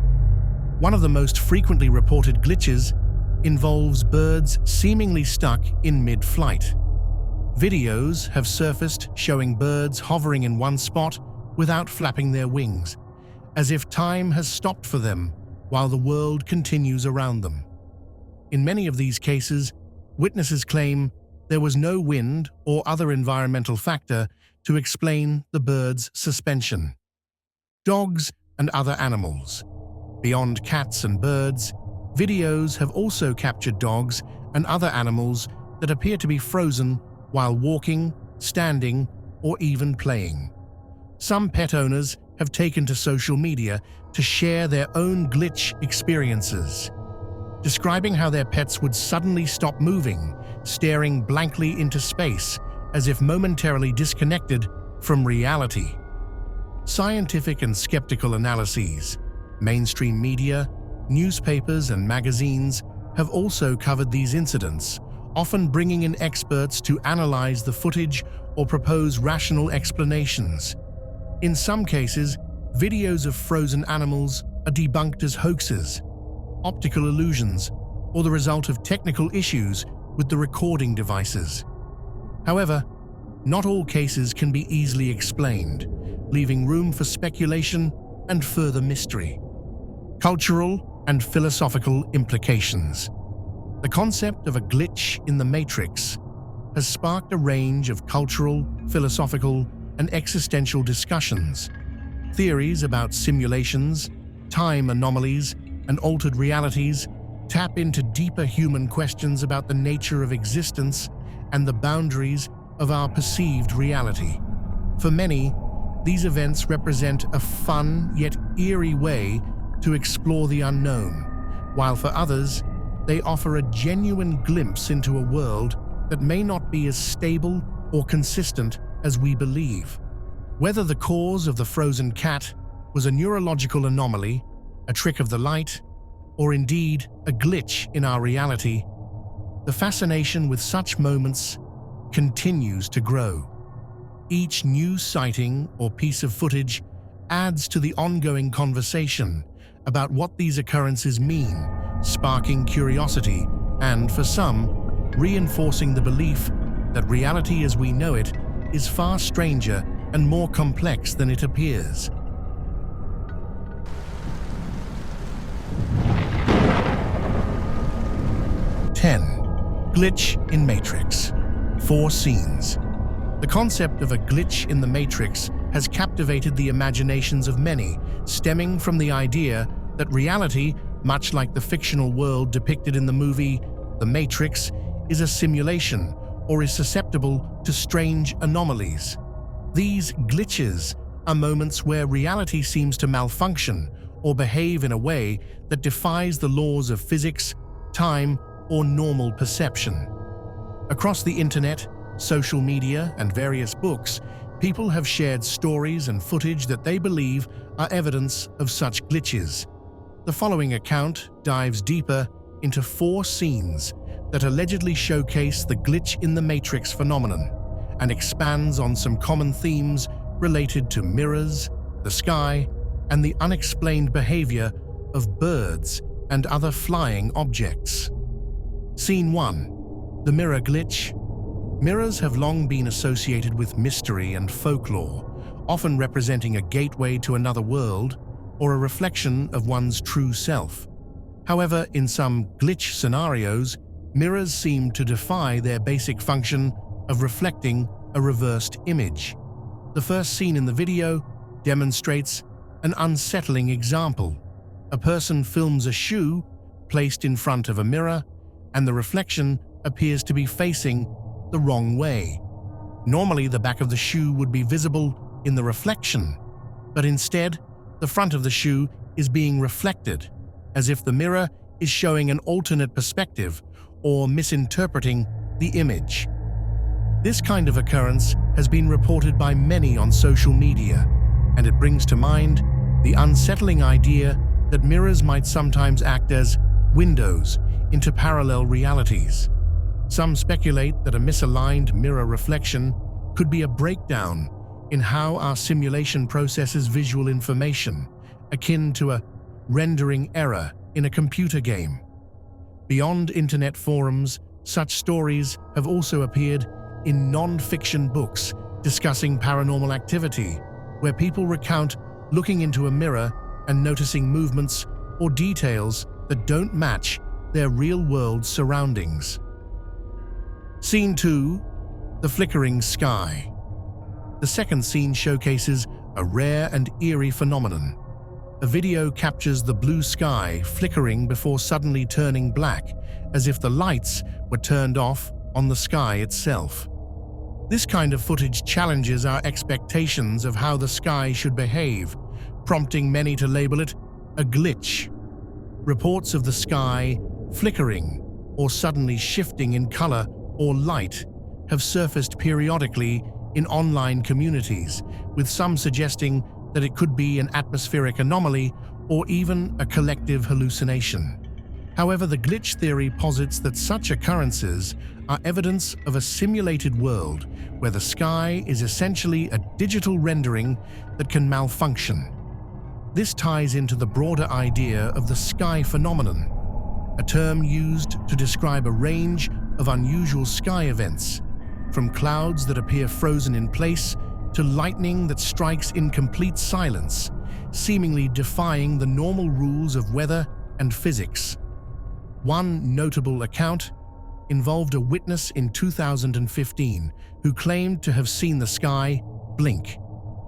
One of the most frequently reported glitches involves birds seemingly stuck in mid-flight. Videos have surfaced showing birds hovering in one spot without flapping their wings, as if time has stopped for them while the world continues around them. In many of these cases, witnesses claim there was no wind or other environmental factor to explain the bird's suspension. Dogs and other animals. Beyond cats and birds, videos have also captured dogs and other animals that appear to be frozen while walking, standing, or even playing. Some pet owners have taken to social media to share their own glitch experiences, describing how their pets would suddenly stop moving, staring blankly into space, as if momentarily disconnected from reality. Scientific and skeptical analyses. Mainstream media, newspapers, and magazines have also covered these incidents, often bringing in experts to analyze the footage or propose rational explanations. In some cases, videos of frozen animals are debunked as hoaxes, optical illusions, or the result of technical issues with the recording devices. However, not all cases can be easily explained, leaving room for speculation and further mystery. Cultural and philosophical implications. The concept of a glitch in the Matrix has sparked a range of cultural, philosophical, and existential discussions. Theories about simulations, time anomalies, and altered realities tap into deeper human questions about the nature of existence and the boundaries of our perceived reality. For many, these events represent a fun yet eerie way to explore the unknown, while for others, they offer a genuine glimpse into a world that may not be as stable or consistent as we believe. Whether the cause of the frozen cat was a neurological anomaly, a trick of the light, or indeed a glitch in our reality, the fascination with such moments continues to grow. Each new sighting or piece of footage adds to the ongoing conversation about what these occurrences mean, sparking curiosity and, for some, reinforcing the belief that reality as we know it is far stranger and more complex than it appears. Glitch in Matrix. 4 scenes. The concept of a glitch in the Matrix has captivated the imaginations of many, stemming from the idea that reality, much like the fictional world depicted in the movie The Matrix, is a simulation or is susceptible to strange anomalies. These glitches are moments where reality seems to malfunction or behave in a way that defies the laws of physics, time, or normal perception. Across the internet, social media, and various books, people have shared stories and footage that they believe are evidence of such glitches. The following account dives deeper into 4 scenes that allegedly showcase the glitch in the Matrix phenomenon and expands on some common themes related to mirrors, the sky, and the unexplained behavior of birds and other flying objects. Scene 1. The Mirror Glitch. Mirrors have long been associated with mystery and folklore, often representing a gateway to another world or a reflection of one's true self. However, in some glitch scenarios, mirrors seem to defy their basic function of reflecting a reversed image. The first scene in the video demonstrates an unsettling example. A person films a shoe placed in front of a mirror, and the reflection appears to be facing the wrong way. Normally, the back of the shoe would be visible in the reflection, but instead, the front of the shoe is being reflected, as if the mirror is showing an alternate perspective or misinterpreting the image. This kind of occurrence has been reported by many on social media, and it brings to mind the unsettling idea that mirrors might sometimes act as windows into parallel realities. Some speculate that a misaligned mirror reflection could be a breakdown in how our simulation processes visual information, akin to a rendering error in a computer game. Beyond internet forums, such stories have also appeared in non-fiction books discussing paranormal activity, where people recount looking into a mirror and noticing movements or details that don't match their real-world surroundings. Scene 2. The Flickering Sky. The second scene showcases a rare and eerie phenomenon. A video captures the blue sky flickering before suddenly turning black, as if the lights were turned off on the sky itself. This kind of footage challenges our expectations of how the sky should behave, prompting many to label it a glitch. Reports of the sky flickering or suddenly shifting in color or light have surfaced periodically in online communities, with some suggesting that it could be an atmospheric anomaly or even a collective hallucination. However, the glitch theory posits that such occurrences are evidence of a simulated world where the sky is essentially a digital rendering that can malfunction. This ties into the broader idea of the sky phenomenon, a term used to describe a range of unusual sky events, from clouds that appear frozen in place to lightning that strikes in complete silence, seemingly defying the normal rules of weather and physics. One notable account involved a witness in 2015 who claimed to have seen the sky blink,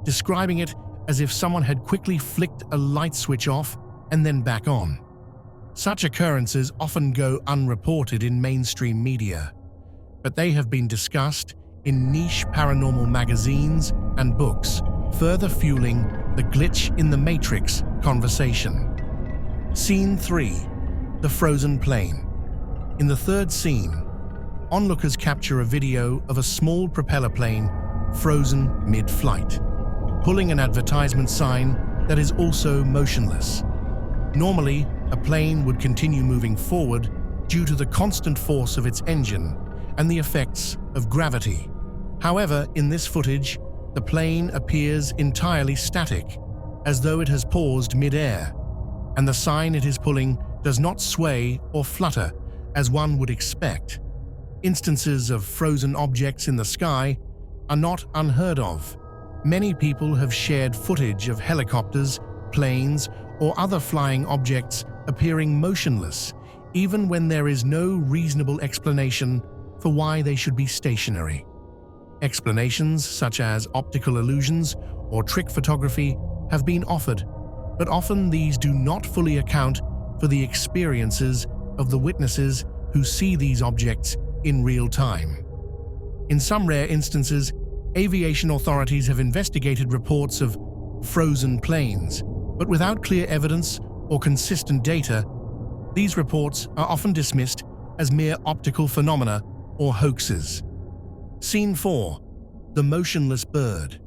describing it as if someone had quickly flicked a light switch off and then back on. Such occurrences often go unreported in mainstream media, but they have been discussed in niche paranormal magazines and books, further fueling the glitch in the matrix conversation. Scene 3. The Frozen Plane. In the third scene, onlookers capture a video of a small propeller plane frozen mid-flight, pulling an advertisement sign that is also motionless. Normally, a plane would continue moving forward due to the constant force of its engine and the effects of gravity. However, in this footage, the plane appears entirely static, as though it has paused mid-air, and the sign it is pulling does not sway or flutter as one would expect. Instances of frozen objects in the sky are not unheard of. Many people have shared footage of helicopters, planes, or other flying objects appearing motionless, even when there is no reasonable explanation for why they should be stationary. Explanations such as optical illusions or trick photography have been offered, but often these do not fully account for the experiences of the witnesses who see these objects in real time. In some rare instances, aviation authorities have investigated reports of frozen planes, but without clear evidence or consistent data, these reports are often dismissed as mere optical phenomena or hoaxes. Scene 4. The Motionless Bird.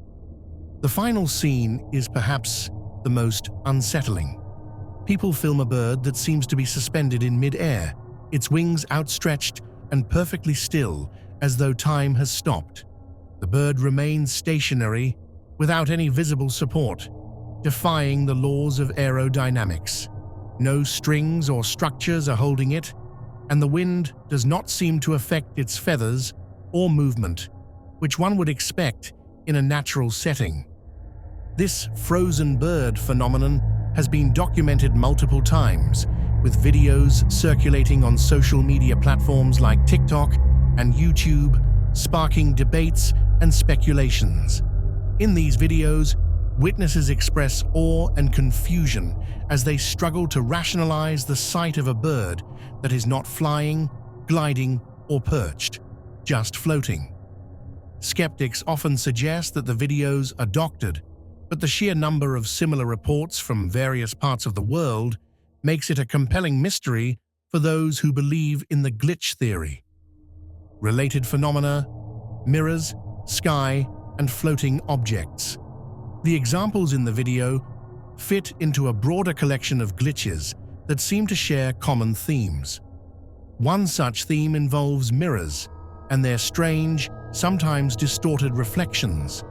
The final scene is perhaps the most unsettling. People film a bird that seems to be suspended in mid-air, its wings outstretched and perfectly still, as though time has stopped. The bird remains stationary, without any visible support, defying the laws of aerodynamics. No strings or structures are holding it, and the wind does not seem to affect its feathers or movement, which one would expect in a natural setting. This frozen bird phenomenon has been documented multiple times, with videos circulating on social media platforms like TikTok and YouTube, sparking debates and speculations. In these videos, witnesses express awe and confusion as they struggle to rationalize the sight of a bird that is not flying, gliding, or perched, just floating. Skeptics often suggest that the videos are doctored, but the sheer number of similar reports from various parts of the world makes it a compelling mystery for those who believe in the glitch theory. Related phenomena: mirrors, sky, and floating objects. The examples in the video fit into a broader collection of glitches that seem to share common themes. One such theme involves mirrors and their strange, sometimes distorted reflections.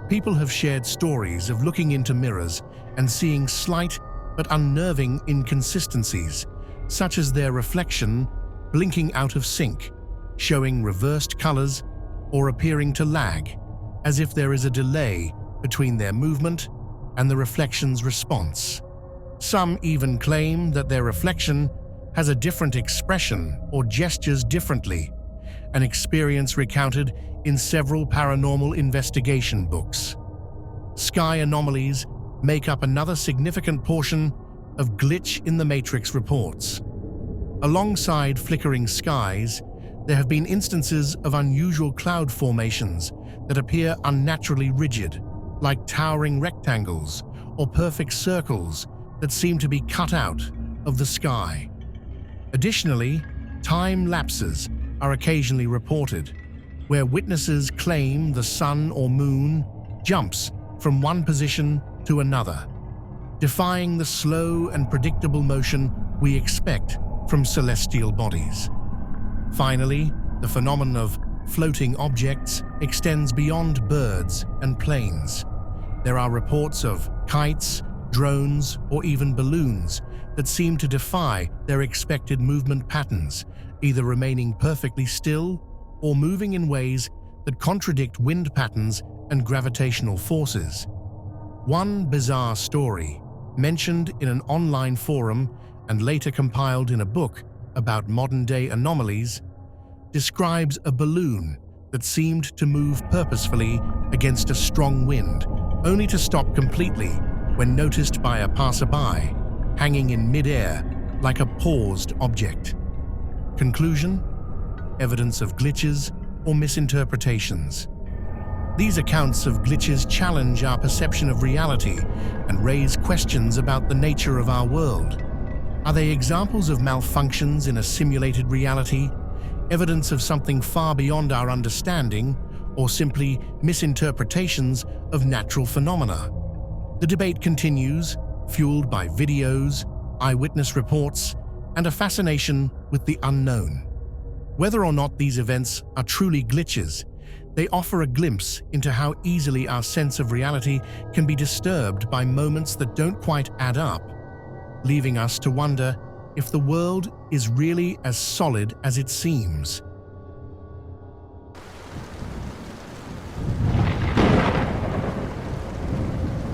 People have shared stories of looking into mirrors and seeing slight but unnerving inconsistencies, such as their reflection blinking out of sync, showing reversed colors, or appearing to lag, as if there is a delay between their movement and the reflection's response. Some even claim that their reflection has a different expression or gestures differently, an experience recounted in several paranormal investigation books. Sky anomalies make up another significant portion of glitch in the matrix reports. Alongside flickering skies, there have been instances of unusual cloud formations that appear unnaturally rigid, like towering rectangles or perfect circles that seem to be cut out of the sky. Additionally, time lapses are occasionally reported, where witnesses claim the sun or moon jumps from one position to another, defying the slow and predictable motion we expect from celestial bodies. Finally, the phenomenon of floating objects extends beyond birds and planes. There are reports of kites, drones, or even balloons that seem to defy their expected movement patterns, either remaining perfectly still or moving in ways that contradict wind patterns and gravitational forces. One bizarre story, mentioned in an online forum and later compiled in a book about modern-day anomalies, describes a balloon that seemed to move purposefully against a strong wind, only to stop completely when noticed by a passerby, hanging in mid-air like a paused object. Conclusion: evidence of glitches or misinterpretations. These accounts of glitches challenge our perception of reality and raise questions about the nature of our world. Are they examples of malfunctions in a simulated reality, evidence of something far beyond our understanding, or simply misinterpretations of natural phenomena? The debate continues, fueled by videos, eyewitness reports, and a fascination with the unknown. Whether or not these events are truly glitches, they offer a glimpse into how easily our sense of reality can be disturbed by moments that don't quite add up, leaving us to wonder if the world is really as solid as it seems.